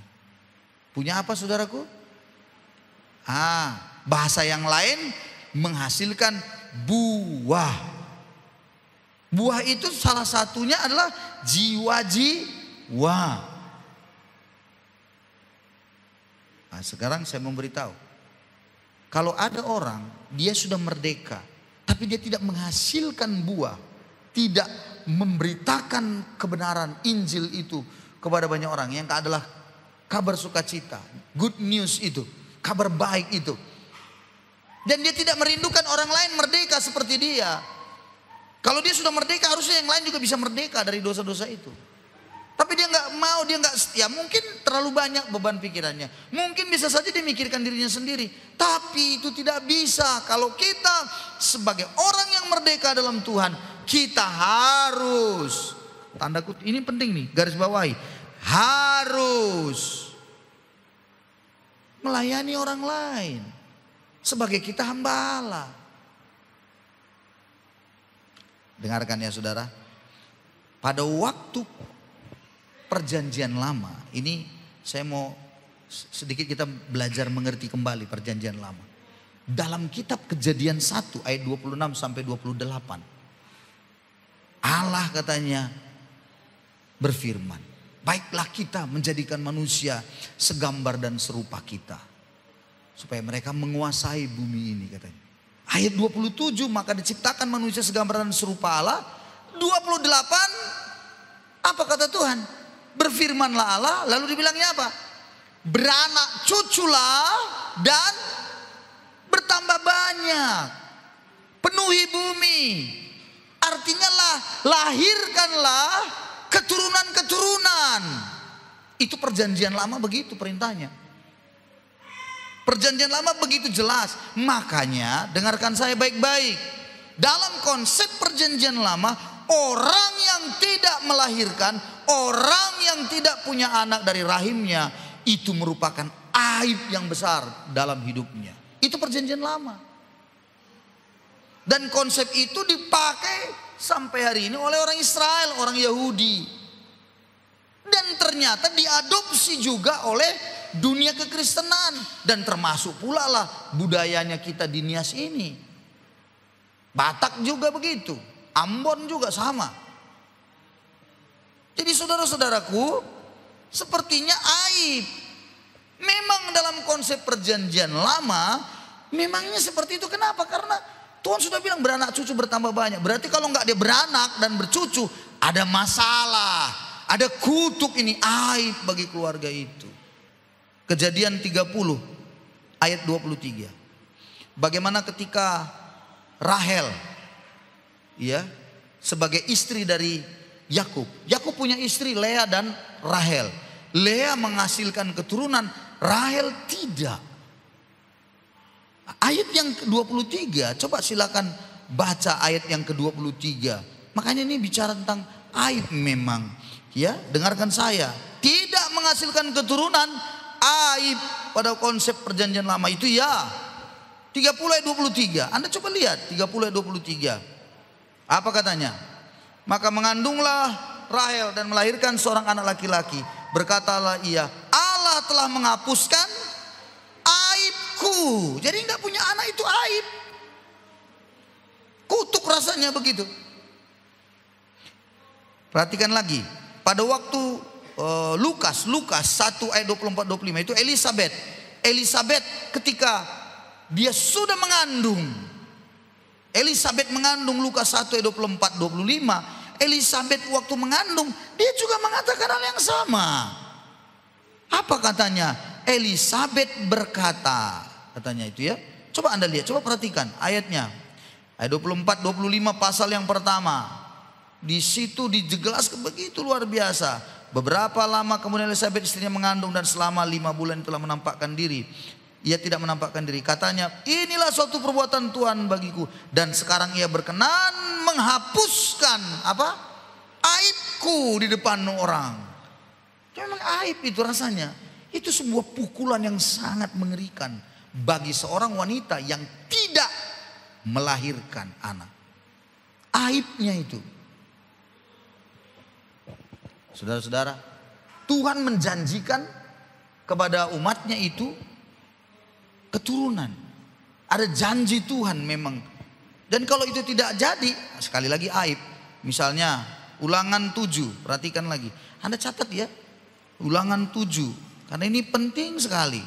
Punya apa saudaraku? Bahasa yang lain menghasilkan buah. Buah itu salah satunya adalah jiwa-jiwa. Nah, sekarang saya memberitahu, kalau ada orang dia sudah merdeka, tapi dia tidak menghasilkan buah, tidak memberitakan kebenaran Injil itu kepada banyak orang, yang adalah kabar sukacita, good news itu, kabar baik itu. Dan dia tidak merindukan orang lain merdeka seperti dia. Kalau dia sudah merdeka, harusnya yang lain juga bisa merdeka dari dosa-dosa itu. Tapi dia nggak mau, dia nggak, ya mungkin terlalu banyak beban pikirannya. Mungkin bisa saja dia mikirkan dirinya sendiri. Tapi itu tidak bisa. Kalau kita sebagai orang yang merdeka dalam Tuhan, kita harus, tanda kutip ini penting nih, garis bawahi, harus melayani orang lain. Sebagai kita hamba Allah. Dengarkan ya saudara. Pada waktu perjanjian lama. Ini saya mau sedikit kita belajar mengerti kembali perjanjian lama. Dalam kitab Kejadian 1 ayat 26 sampai 28. Allah katanya berfirman. Baiklah kita menjadikan manusia segambar dan serupa kita. Supaya mereka menguasai bumi ini katanya. Ayat 27, maka diciptakan manusia segambar dan serupa Allah. 28, apa kata Tuhan? Berfirmanlah Allah, lalu dibilangnya apa? Beranak cuculah dan bertambah banyak. Penuhi bumi. Artinya lahirkanlah keturunan-keturunan. Itu perjanjian lama begitu perintahnya. Perjanjian lama begitu jelas. Makanya dengarkan saya baik-baik. Dalam konsep perjanjian lama, orang yang tidak melahirkan, orang yang tidak punya anak dari rahimnya, itu merupakan aib yang besar dalam hidupnya. Itu perjanjian lama. Dan konsep itu dipakai sampai hari ini oleh orang Israel, orang Yahudi. Dan ternyata diadopsi juga oleh dunia kekristenan. Dan termasuk pula lah budayanya kita di Nias ini. Batak juga begitu. Ambon juga sama. Jadi saudara-saudaraku, sepertinya aib. Memang dalam konsep perjanjian lama, memangnya seperti itu. Kenapa? Karena Tuhan sudah bilang beranak cucu bertambah banyak. Berarti kalau nggak dia beranak dan bercucu, ada masalah, ada kutuk, ini aib bagi keluarga itu. Kejadian 30 ayat 23. Bagaimana ketika Rahel, ya, sebagai istri dari Yakub. Yakub punya istri Lea dan Rahel. Lea menghasilkan keturunan, Rahel tidak. Ayat yang ke-23, coba silakan baca ayat yang ke-23. Makanya ini bicara tentang aib memang. Ya, dengarkan saya. Tidak menghasilkan keturunan, aib pada konsep perjanjian lama itu ya. 30 ayat 23. Anda coba lihat 30 ayat 23. Apa katanya? Maka mengandunglah Rahel dan melahirkan seorang anak laki-laki. Berkatalah ia, Allah telah menghapuskan aibku. Jadi nggak punya anak itu aib. Kutuk rasanya begitu. Perhatikan lagi. Pada waktu Lukas 1 ayat 24-25 itu Elisabeth ketika dia sudah mengandung. Elisabeth mengandung, Lukas 1 ayat 24-25. Elisabeth waktu mengandung dia juga mengatakan hal yang sama. Apa katanya? Elisabeth berkata, katanya itu ya. Coba Anda lihat, coba perhatikan ayatnya. Ayat 24-25 pasal yang pertama. Di situ dijelaskan begitu luar biasa. Beberapa lama kemudian Elisabeth istrinya mengandung dan selama 5 bulan telah menampakkan diri. Ia tidak menampakkan diri. Katanya, inilah suatu perbuatan Tuhan bagiku. Dan sekarang ia berkenan menghapuskan apa? Aibku di depan orang. Memang aib itu rasanya. Itu sebuah pukulan yang sangat mengerikan bagi seorang wanita yang tidak melahirkan anak. Aibnya itu. Saudara-saudara, Tuhan menjanjikan kepada umatnya itu keturunan. Ada janji Tuhan memang. Dan kalau itu tidak jadi, sekali lagi aib. Misalnya Ulangan 7, perhatikan lagi. Anda catat ya, Ulangan 7, karena ini penting sekali.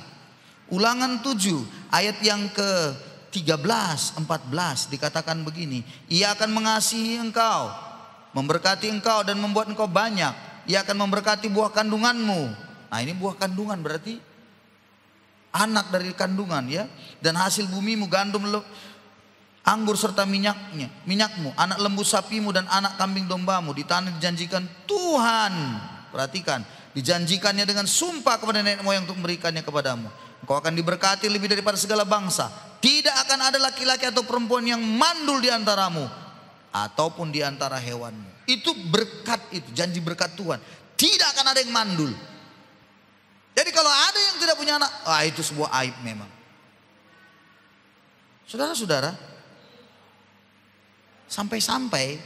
Ulangan 7 ayat yang ke-13, 14 dikatakan begini. Ia akan mengasihi engkau, memberkati engkau dan membuat engkau banyak. Ia akan memberkati buah kandunganmu. Nah ini buah kandungan berarti anak dari kandungan ya. Dan hasil bumimu, gandum, anggur serta minyakmu, anak lembu sapimu dan anak kambing dombamu. Di tanah dijanjikan Tuhan. Perhatikan, dijanjikannya dengan sumpah kepada nenek moyang untuk memberikannya kepadamu. Engkau akan diberkati lebih daripada segala bangsa. Tidak akan ada laki-laki atau perempuan yang mandul di antaramu ataupun di antara hewanmu. Itu berkat, itu janji berkat Tuhan. Tidak akan ada yang mandul. Jadi kalau ada yang tidak punya anak, itu sebuah aib memang. Saudara-saudara, sampai-sampai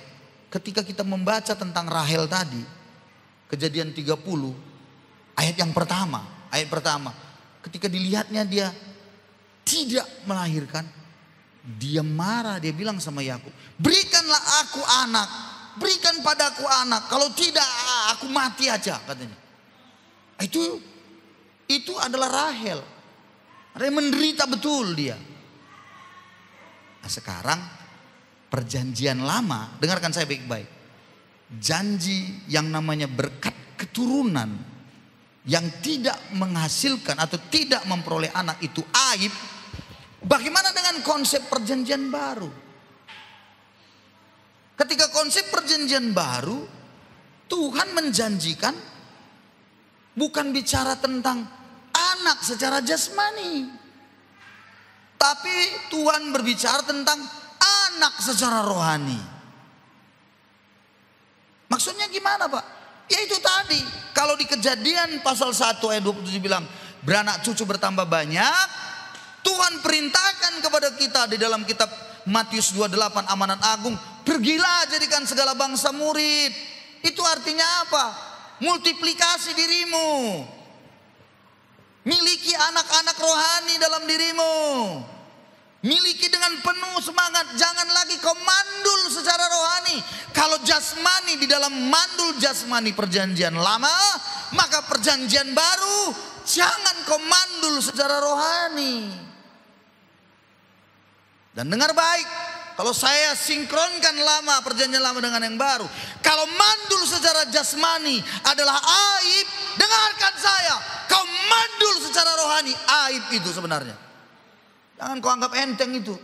ketika kita membaca tentang Rahel tadi, Kejadian 30 ayat yang pertama, ketika dilihatnya dia tidak melahirkan, dia marah, dia bilang sama Yakub, berikanlah aku anak, berikan padaku anak, kalau tidak aku mati aja, katanya. Itu adalah Rahel. Dia menderita betul dia. Nah sekarang perjanjian lama, dengarkan saya baik-baik. Janji yang namanya berkat keturunan yang tidak menghasilkan atau tidak memperoleh anak itu aib. Bagaimana dengan konsep perjanjian baru? Ketika konsep perjanjian baru, Tuhan menjanjikan bukan bicara tentang anak secara jasmani, tapi Tuhan berbicara tentang anak secara rohani. Maksudnya gimana Pak? Ya itu tadi, kalau di Kejadian pasal 1 ayat 27 bilang beranak cucu bertambah banyak, Tuhan perintahkan kepada kita di dalam kitab Matius 28 amanat agung, pergilah jadikan segala bangsa murid. Itu artinya apa? Multiplikasi dirimu. Miliki anak-anak rohani dalam dirimu. Miliki dengan penuh semangat. Jangan lagi kau mandul secara rohani. Kalau jasmani, di dalam mandul jasmani perjanjian lama, maka perjanjian baru jangan kau mandul secara rohani. Dan dengar baik, kalau saya sinkronkan lama, perjanjian lama dengan yang baru, kalau mandul secara jasmani adalah aib, dengarkan saya, kau mandul secara rohani, aib itu sebenarnya. Jangan kau anggap enteng itu.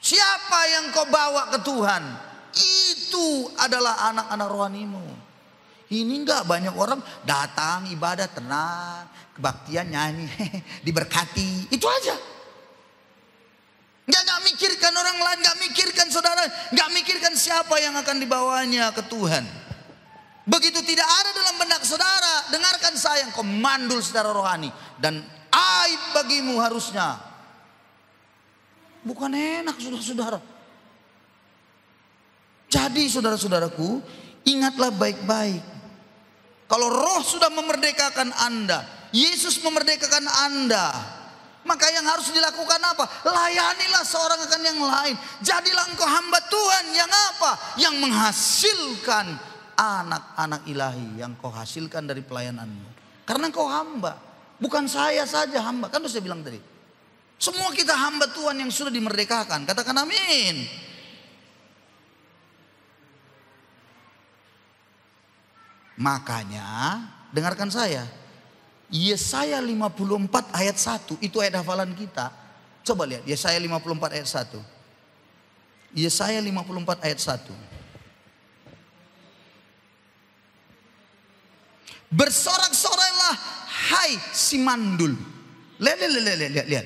Siapa yang kau bawa ke Tuhan, itu adalah anak-anak rohanimu. Ini enggak, banyak orang datang ibadah tenang, kebaktian nyanyi, diberkati, itu aja. Enggak mikirkan orang lain, enggak mikirkan saudara, enggak mikirkan siapa yang akan dibawanya ke Tuhan. Begitu tidak ada dalam benak saudara, dengarkan saya, kau mandul secara rohani dan aib bagimu harusnya. Bukan enak saudara-saudara. Jadi saudara-saudaraku, ingatlah baik-baik. Kalau Roh sudah memerdekakan Anda, Yesus memerdekakan Anda, maka yang harus dilakukan apa? Layanilah seorang akan yang lain. Jadilah engkau hamba Tuhan yang apa? Yang menghasilkan anak-anak ilahi yang kau hasilkan dari pelayananmu. Karena engkau hamba, bukan saya saja hamba. Kan sudah saya bilang tadi, semua kita hamba Tuhan yang sudah dimerdekakan. Katakan amin. Makanya dengarkan saya, Yesaya 54 ayat 1, itu ayat hafalan kita. Coba lihat Yesaya 54 ayat 1. Yesaya 54 ayat 1. Bersorak-sorailah hai si mandul. Lihat.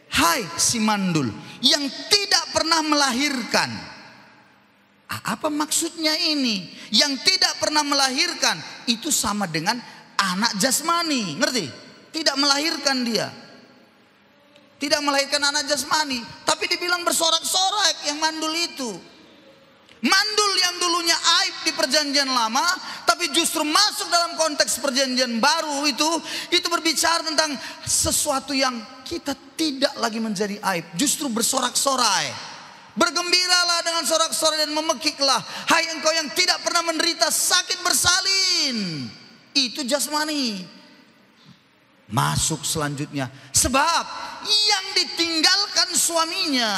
Hai si mandul yang tidak pernah melahirkan. Apa maksudnya ini? Yang tidak pernah melahirkan itu sama dengan anak jasmani, ngerti? Tidak melahirkan dia. Tidak melahirkan anak jasmani, tapi dibilang bersorak-sorak yang mandul itu. Mandul yang dulunya aib di perjanjian lama, tapi justru masuk dalam konteks perjanjian baru itu berbicara tentang sesuatu yang kita tidak lagi menjadi aib, justru bersorak-sorai. Bergembiralah dengan sorak-sorai dan memekiklah, hai engkau yang tidak pernah menderita sakit bersalin. Itu jasmani. Masuk selanjutnya, sebab yang ditinggalkan suaminya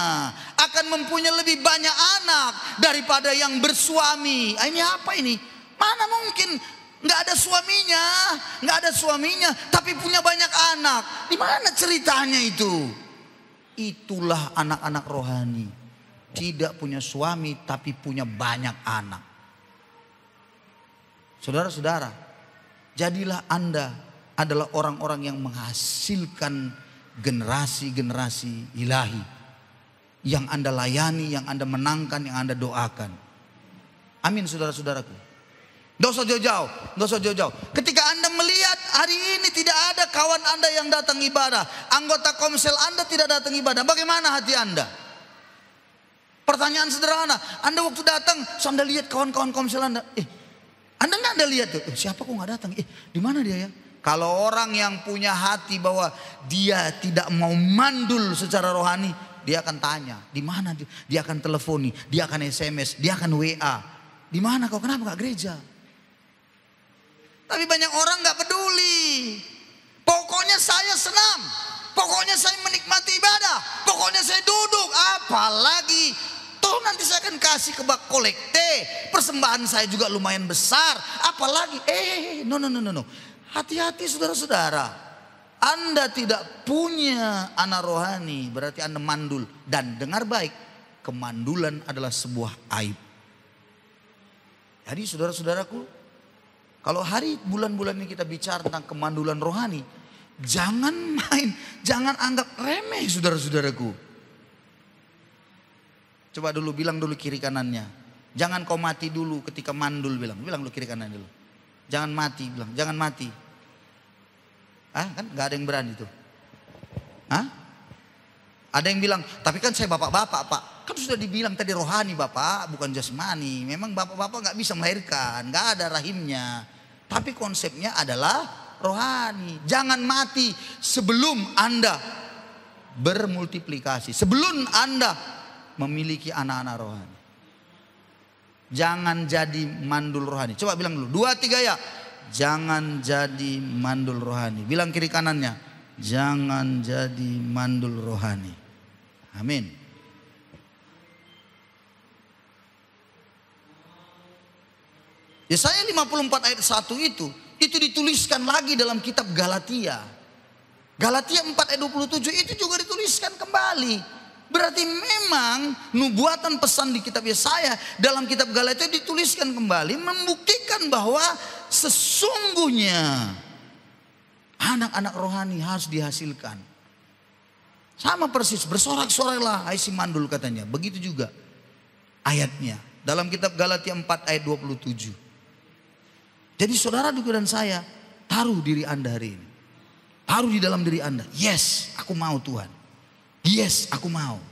akan mempunyai lebih banyak anak daripada yang bersuami. Ini apa ini? Mana mungkin nggak ada suaminya, tapi punya banyak anak. Di mana ceritanya itu? Itulah anak-anak rohani. Tidak punya suami tapi punya banyak anak. Saudara-saudara, jadilah Anda adalah orang-orang yang menghasilkan generasi-generasi ilahi. Yang Anda layani, yang Anda menangkan, yang Anda doakan. Amin saudara-saudaraku. Gak usah jauh-jauh. Ketika Anda melihat hari ini tidak ada kawan Anda yang datang ibadah, anggota komsel Anda tidak datang ibadah, bagaimana hati Anda? Pertanyaan sederhana, Anda waktu datang, so Anda lihat kawan-kawan komsel Anda, Anda nggak Anda lihat tuh, siapa kok nggak datang? Di mana dia ya? Kalau orang yang punya hati bahwa dia tidak mau mandul secara rohani, dia akan tanya, di mana dia? Dia akan telefoni, dia akan SMS, dia akan WA. Di mana kau? Kenapa nggak gereja? Tapi banyak orang nggak peduli. Pokoknya saya senam, pokoknya saya menikmati ibadah, pokoknya saya duduk, apalagi toh nanti saya akan kasih ke bak kolekte, persembahan saya juga lumayan besar, apalagi no. Hati-hati saudara-saudara, Anda tidak punya anak rohani, berarti Anda mandul. Dan dengar baik, kemandulan adalah sebuah aib. Jadi saudara-saudaraku, kalau hari bulan-bulan ini kita bicara tentang kemandulan rohani, jangan main, jangan anggap remeh saudara-saudaraku. Coba dulu bilang dulu kiri kanannya. Jangan kau mati dulu ketika mandul, bilang dulu kiri kanan dulu. Jangan mati, bilang jangan mati. Kan nggak ada yang berani tuh. Ada yang bilang, tapi kan saya bapak-bapak pak. Kan sudah dibilang tadi rohani bapak, bukan jasmani. Memang bapak-bapak nggak bisa melahirkan, nggak ada rahimnya. Tapi konsepnya adalah rohani. Jangan mati sebelum Anda bermultiplikasi, sebelum Anda memiliki anak-anak rohani. Jangan jadi mandul rohani. Coba bilang dulu 2, 3 ya. Jangan jadi mandul rohani. Bilang kiri kanannya, jangan jadi mandul rohani. Amin. Yesaya 54 ayat 1 itu dituliskan lagi dalam kitab Galatia. Galatia 4 ayat 27 itu juga dituliskan kembali. Berarti memang nubuatan pesan di kitab Yesaya dalam kitab Galatia dituliskan kembali, membuktikan bahwa sesungguhnya anak-anak rohani harus dihasilkan. Sama persis, bersorak-soraklah hai si mandul katanya. Begitu juga ayatnya dalam kitab Galatia 4 ayat 27. Jadi saudara dan saya, taruh diri Anda hari ini. Taruh di dalam diri Anda, yes aku mau Tuhan. Yes, aku mau.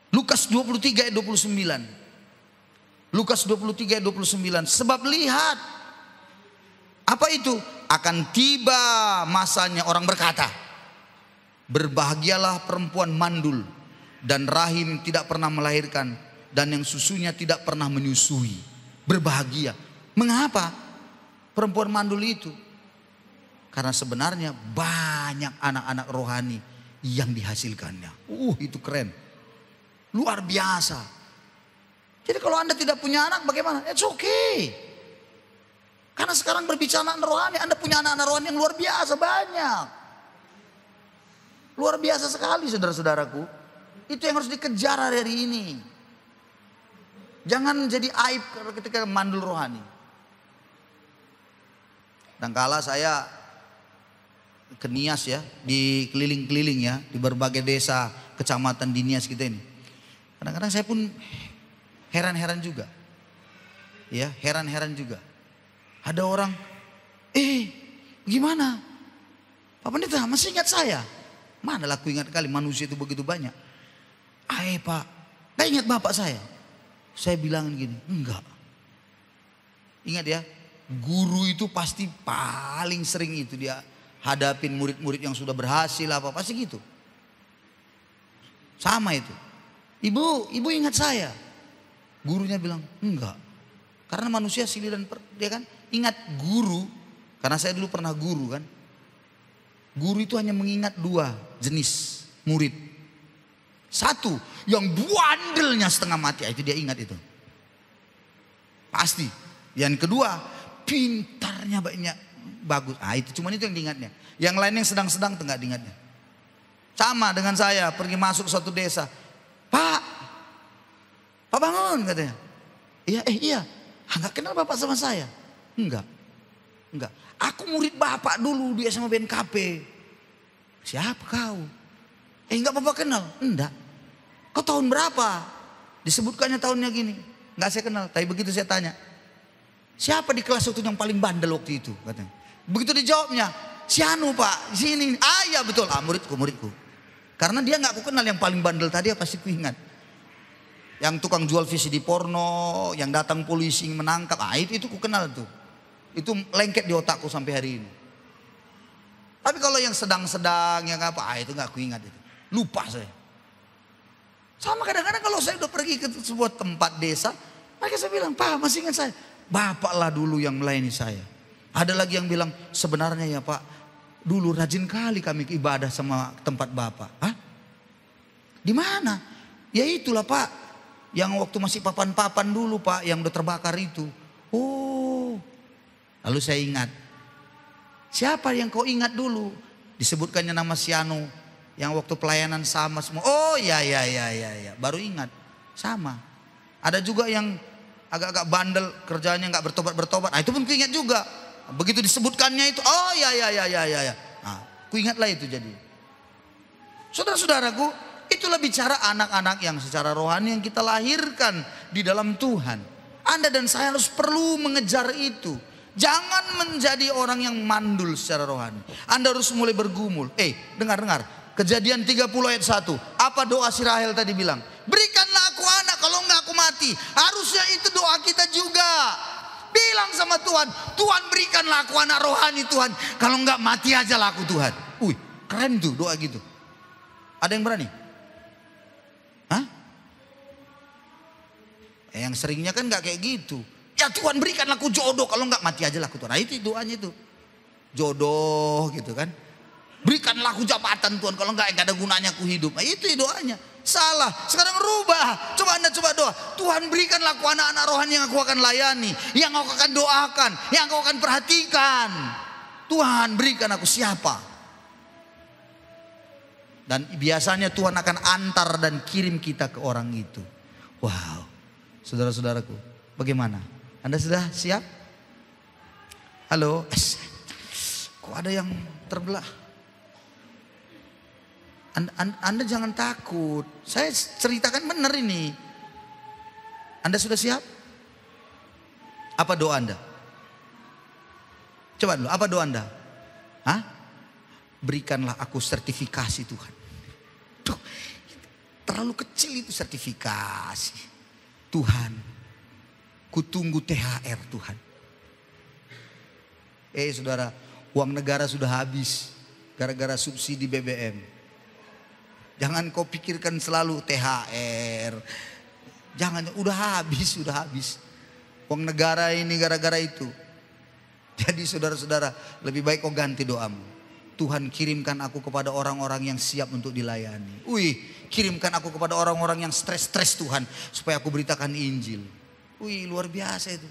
Lukas Lukas 23 ayat 29. Lukas 23 ayat 29. Sebab lihat, apa itu? Akan tiba masanya orang berkata, berbahagialah perempuan mandul dan rahim tidak pernah melahirkan dan yang susunya tidak pernah menyusui. Berbahagia. Mengapa perempuan mandul itu? Karena sebenarnya banyak anak-anak rohani yang dihasilkannya. Itu keren. Luar biasa. Jadi kalau Anda tidak punya anak bagaimana? It's okay. Karena sekarang berbicara rohani, Anda punya anak-anak rohani yang luar biasa banyak. Luar biasa sekali saudara-saudaraku. Itu yang harus dikejar hari ini. Jangan jadi aib ketika mandul rohani. Dan kala saya ke Nias ya, di keliling-keliling ya, di berbagai desa, kecamatan di Nias kita ini. Kadang-kadang saya pun heran-heran juga. Ya, heran-heran juga. Ada orang, gimana? Pak Pendeta masih ingat saya? Mana lah aku ingat kali manusia itu begitu banyak. Pak, gak ingat bapak saya? Saya bilang gini, enggak. Ingat ya, guru itu pasti paling sering itu dia hadapin murid-murid yang sudah berhasil apa, pasti gitu. Sama itu. Ibu ingat saya? Gurunya bilang, enggak. Karena manusia silih dan dia kan ingat guru. Karena saya dulu pernah guru kan. Guru itu hanya mengingat 2 jenis murid. Satu, yang bandelnya setengah mati, itu dia ingat itu. Pasti. Yang kedua, pintarnya banyak, bagus. Itu cuman itu yang diingatnya. Yang lain yang sedang-sedang itu enggak diingatnya. Sama dengan saya pergi masuk suatu desa. Pak bangun katanya. Iya. Enggak kenal bapak sama saya? Enggak. Aku murid bapak dulu di SMA BNKP. Siapa kau? Enggak bapak kenal? Enggak. Kau tahun berapa? Disebutkannya tahunnya gini. Enggak saya kenal. Tapi begitu saya tanya, siapa di kelas waktu yang paling bandel waktu itu? Katanya. Begitu dijawabnya, si Anu pak, sini. Iya betul. Muridku. Karena dia enggak aku kenal yang paling bandel tadi, pasti ku ingat. Yang tukang jual VCD porno, yang datang polisi menangkap, itu ku kenal tuh. Itu lengket di otakku sampai hari ini. Tapi kalau yang sedang-sedang, yang apa, itu gak aku ingat itu. Lupa saya. Sama kadang-kadang kalau saya udah pergi ke sebuah tempat desa, mereka saya bilang, Pak masih ingat saya? Bapak lah dulu yang melayani saya. Ada lagi yang bilang, sebenarnya ya Pak, dulu rajin kali kami ibadah sama tempat Bapak. Hah? Di mana? Ya itulah Pak. Yang waktu masih papan-papan dulu Pak, yang udah terbakar itu. Lalu saya ingat. Siapa yang kau ingat dulu? Disebutkannya nama Siano. Yang waktu pelayanan sama semua. Ya. Baru ingat. Sama. Ada juga yang agak-agak bandel, kerjanya gak bertobat-bertobat. Itu pun ku ingat juga. Begitu disebutkannya itu. Ya. Ku ingatlah itu jadi. Saudara-saudaraku, itulah bicara anak-anak yang secara rohani yang kita lahirkan di dalam Tuhan. Anda dan saya harus perlu mengejar itu. Jangan menjadi orang yang mandul secara rohani. Anda harus mulai bergumul. Dengar. Kejadian 30 ayat 1. Apa doa si Rahel tadi bilang? Berikanlah aku anak, kalau enggak aku mati. Harusnya itu doa kita juga. Bilang sama Tuhan, Tuhan berikanlah aku anak rohani Tuhan. Kalau enggak mati aja lah aku Tuhan. Keren tuh doa gitu. Ada yang berani? Yang seringnya kan enggak kayak gitu. Ya Tuhan berikanlah aku jodoh, kalau enggak mati aja lah aku Tuhan. Itu doanya itu. Jodoh gitu kan. Berikanlah aku jabatan Tuhan, kalau enggak ada gunanya aku hidup. Itu doanya. Salah. Sekarang rubah. Coba Anda doa. Tuhan berikanlah aku anak-anak rohani yang aku akan layani, yang aku akan doakan, yang aku akan perhatikan. Tuhan berikan aku siapa? Dan biasanya Tuhan akan antar dan kirim kita ke orang itu. Wow. Saudara-saudaraku, bagaimana? Anda sudah siap? Halo? Kok ada yang terbelah? Anda jangan takut. Saya ceritakan benar ini. Anda sudah siap? Apa doa Anda? Coba dulu, apa doa Anda? Berikanlah aku sertifikasi Tuhan. Terlalu kecil itu sertifikasi. Tuhan, kutunggu THR Tuhan. Saudara, uang negara sudah habis gara-gara subsidi BBM. Jangan kau pikirkan selalu THR. Jangan, udah habis. Uang negara ini gara-gara itu. Jadi saudara-saudara, lebih baik kau ganti doamu. Tuhan, kirimkan aku kepada orang-orang yang siap untuk dilayani. Kirimkan aku kepada orang-orang yang stres-stres Tuhan, supaya aku beritakan Injil. Luar biasa itu.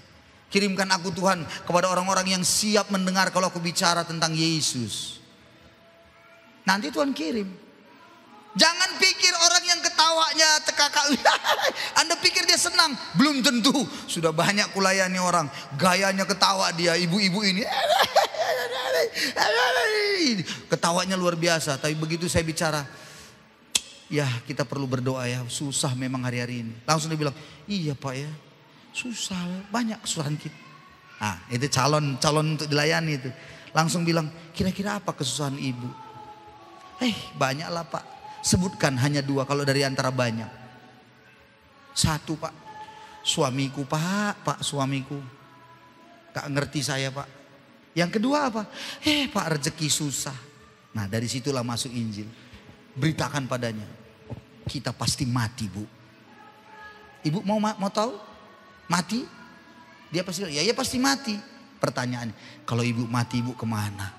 Kirimkan aku Tuhan kepada orang-orang yang siap mendengar kalau aku bicara tentang Yesus. Nanti Tuhan kirim. Jangan pikir orang yang ketawanya tekakak. Anda pikir dia senang? Belum tentu. Sudah banyak kulayani orang, gayanya ketawa dia, ibu-ibu ini. Ketawanya luar biasa. Tapi begitu saya bicara, ya kita perlu berdoa ya, susah memang hari-hari ini. Langsung dia bilang, iya Pak ya, susah, banyak kesusahan kita. Nah itu calon untuk dilayani itu. Langsung bilang, kira-kira apa kesusahan ibu? Banyak lah Pak. Sebutkan hanya 2 kalau dari antara banyak. 1 Pak, suamiku Pak suamiku. Gak ngerti saya Pak. Yang kedua apa? Pak rezeki susah. Nah dari situlah masuk Injil. Beritakan padanya, kita pasti mati Bu. Ibu mau tahu? Mati? Dia pasti bilang, ya pasti mati. Pertanyaannya, kalau ibu mati ibu kemana?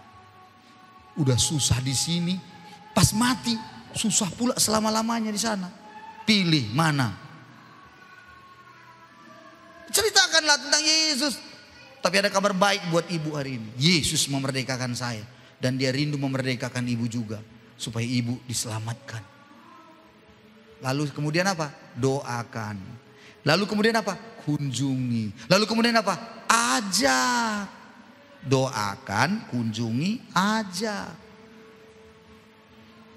Udah susah di sini, pas mati susah pula selama-lamanya di sana. Pilih mana? Ceritakanlah tentang Yesus. Tapi ada kabar baik buat ibu hari ini. Yesus memerdekakan saya. Dan dia rindu memerdekakan ibu juga. Supaya ibu diselamatkan. Lalu kemudian apa? Doakan. Lalu kemudian apa? Kunjungi. Lalu kemudian apa? Ajak. Doakan, kunjungi, ajak.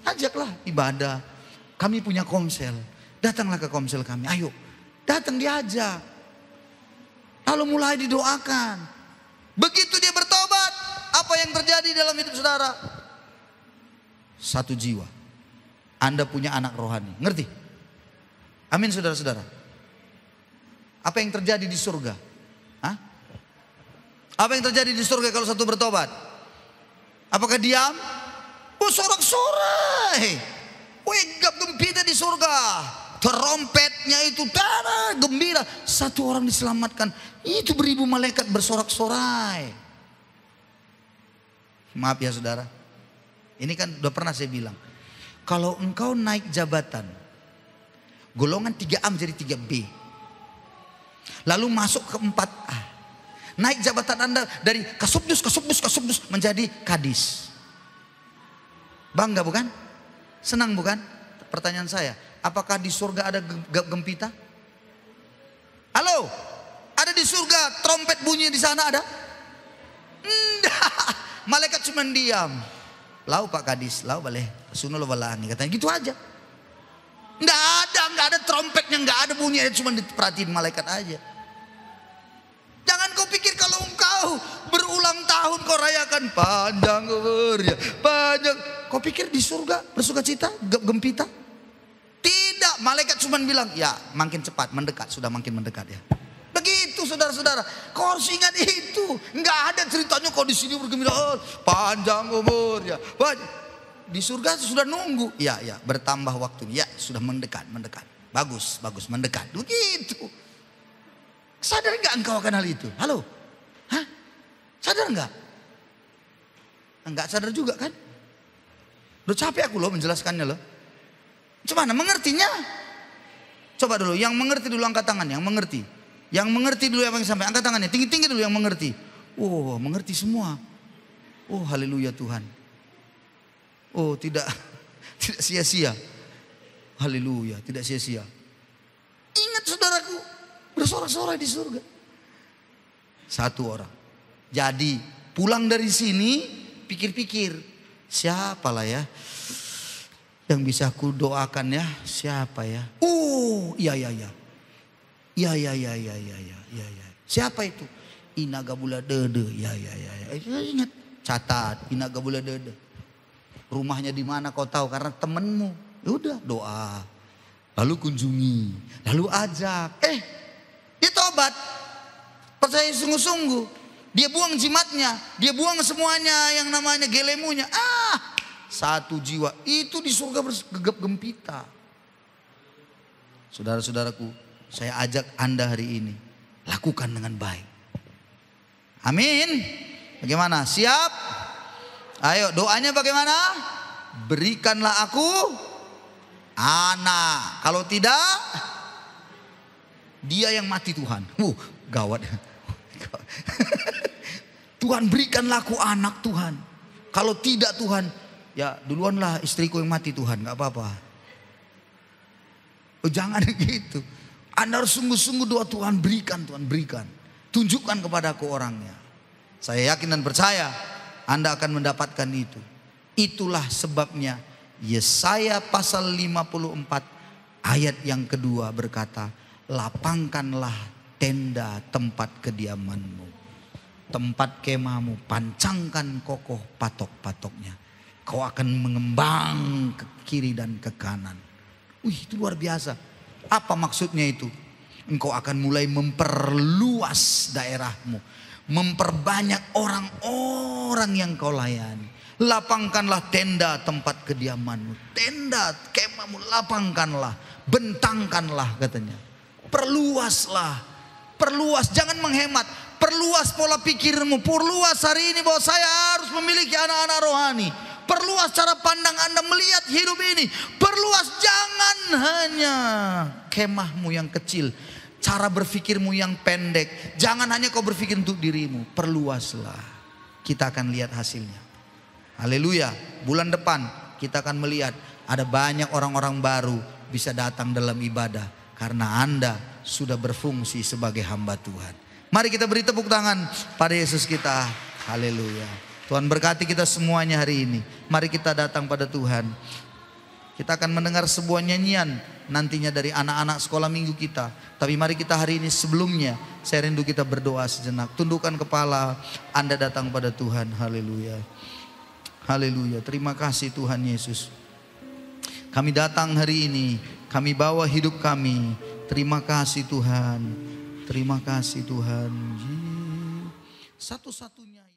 Ajaklah ibadah. Kami punya komsel. Datanglah ke komsel kami. Ayo. Datang diajak. Lalu mulai didoakan. Begitu dia bertobat, apa yang terjadi dalam hidup saudara? 1 jiwa. Anda punya anak rohani. Ngerti? Amin saudara-saudara. Apa yang terjadi di surga? Hah? Apa yang terjadi di surga kalau satu bertobat? Apakah diam? Sorak-sorai. Gap gempita di surga. Terompetnya itu gembira. 1 orang diselamatkan. Itu beribu malaikat bersorak-sorai. Maaf ya saudara. Ini kan udah pernah saya bilang. Kalau engkau naik jabatan, golongan 3A menjadi 3B. Lalu masuk ke 4A. Naik jabatan Anda dari kasubdus menjadi kadis. Bangga bukan? Senang bukan? Pertanyaan saya, apakah di surga ada gempita? Halo? Ada di surga trompet bunyi di sana ada? Enggak. Malaikat cuma diam. Lau Pak Kadis, lau boleh. Suno lo balangi, katanya gitu aja. Enggak ada trompetnya, enggak ada bunyi, cuma diperhatiin malaikat aja. Jangan kau pikir kalau engkau berulang tahun kau rayakan panjang umur ya, panjang. Kau pikir di surga bersuka cita, gempita? Tidak, malaikat cuma bilang, ya makin cepat mendekat, sudah makin mendekat ya. Begitu saudara-saudara, kau harus ingat itu. Enggak ada ceritanya kau di sini bergembira, panjang umur ya. Di surga sudah nunggu, ya bertambah waktunya, ya sudah mendekat. Bagus, mendekat. Begitu. Sadar enggak engkau akan hal itu? Halo? Hah? Sadar enggak? Enggak sadar juga kan? Udah capek aku loh menjelaskannya loh. Gimana mengertinya? Coba dulu, yang mengerti dulu angkat tangan, yang mengerti. Yang mengerti dulu yang sampai angkat tangannya, tinggi-tinggi dulu yang mengerti. Oh, mengerti semua. Oh, haleluya Tuhan. Oh, tidak sia-sia. Haleluya, tidak sia-sia. Ingat saudaraku, bersorak-sorai di surga. 1 orang. Jadi pulang dari sini pikir-pikir, siapalah ya yang bisa aku doakan ya, siapa ya? Iya. Siapa itu? Inaga Bula Dede. Ya. Ingat, catat Inaga Bula Dede. Rumahnya di mana kau tahu karena temenmu. Ya udah, doa. lalu kunjungi, lalu ajak. Dia tobat, percaya sungguh-sungguh. Dia buang jimatnya, dia buang semuanya yang namanya gelemunya. Satu jiwa itu di surga bergegap gempita. Saudara-saudaraku, saya ajak Anda hari ini, lakukan dengan baik. Amin. Bagaimana? Siap? Ayo, doanya bagaimana? Berikanlah aku anak. Kalau tidak, dia yang mati Tuhan. Gawat. Tuhan, berikanlah aku anak Tuhan. Kalau tidak Tuhan, ya duluanlah istriku yang mati Tuhan, gak apa-apa. Jangan gitu. Anda harus sungguh-sungguh doa, Tuhan berikan, Tuhan berikan. Tunjukkan kepada aku orangnya. Saya yakin dan percaya Anda akan mendapatkan itu. Itulah sebabnya Yesaya pasal 54 ayat yang kedua berkata, lapangkanlah tenda tempat kediamanmu, tempat kemahmu, pancangkan kokoh patok-patoknya. Kau akan mengembang ke kiri dan ke kanan. Itu luar biasa. Apa maksudnya itu? Engkau akan mulai memperluas daerahmu, memperbanyak orang-orang yang kau layani. Lapangkanlah tenda tempat kediamanmu, tenda kemahmu lapangkanlah, bentangkanlah katanya. Perluaslah, perluas, jangan menghemat. Perluas pola pikirmu, perluas hari ini bahwa saya harus memiliki anak-anak rohani. Perluas cara pandang Anda melihat hidup ini. Perluas, jangan hanya kemahmu yang kecil, cara berpikirmu yang pendek. Jangan hanya kau berpikir untuk dirimu, perluaslah. Kita akan lihat hasilnya. Haleluya. Bulan depan kita akan melihat ada banyak orang-orang baru bisa datang dalam ibadah karena Anda sudah berfungsi sebagai hamba Tuhan. Mari kita beri tepuk tangan pada Yesus kita. Haleluya. Tuhan berkati kita semuanya hari ini. Mari kita datang pada Tuhan. Kita akan mendengar sebuah nyanyian nantinya dari anak-anak sekolah minggu kita. Tapi mari kita hari ini sebelumnya, saya rindu kita berdoa sejenak. Tundukkan kepala, Anda datang pada Tuhan. Haleluya. Haleluya. Terima kasih Tuhan Yesus. Kami datang hari ini, kami bawa hidup kami. Terima kasih Tuhan. Terima kasih Tuhan. Satu-satunya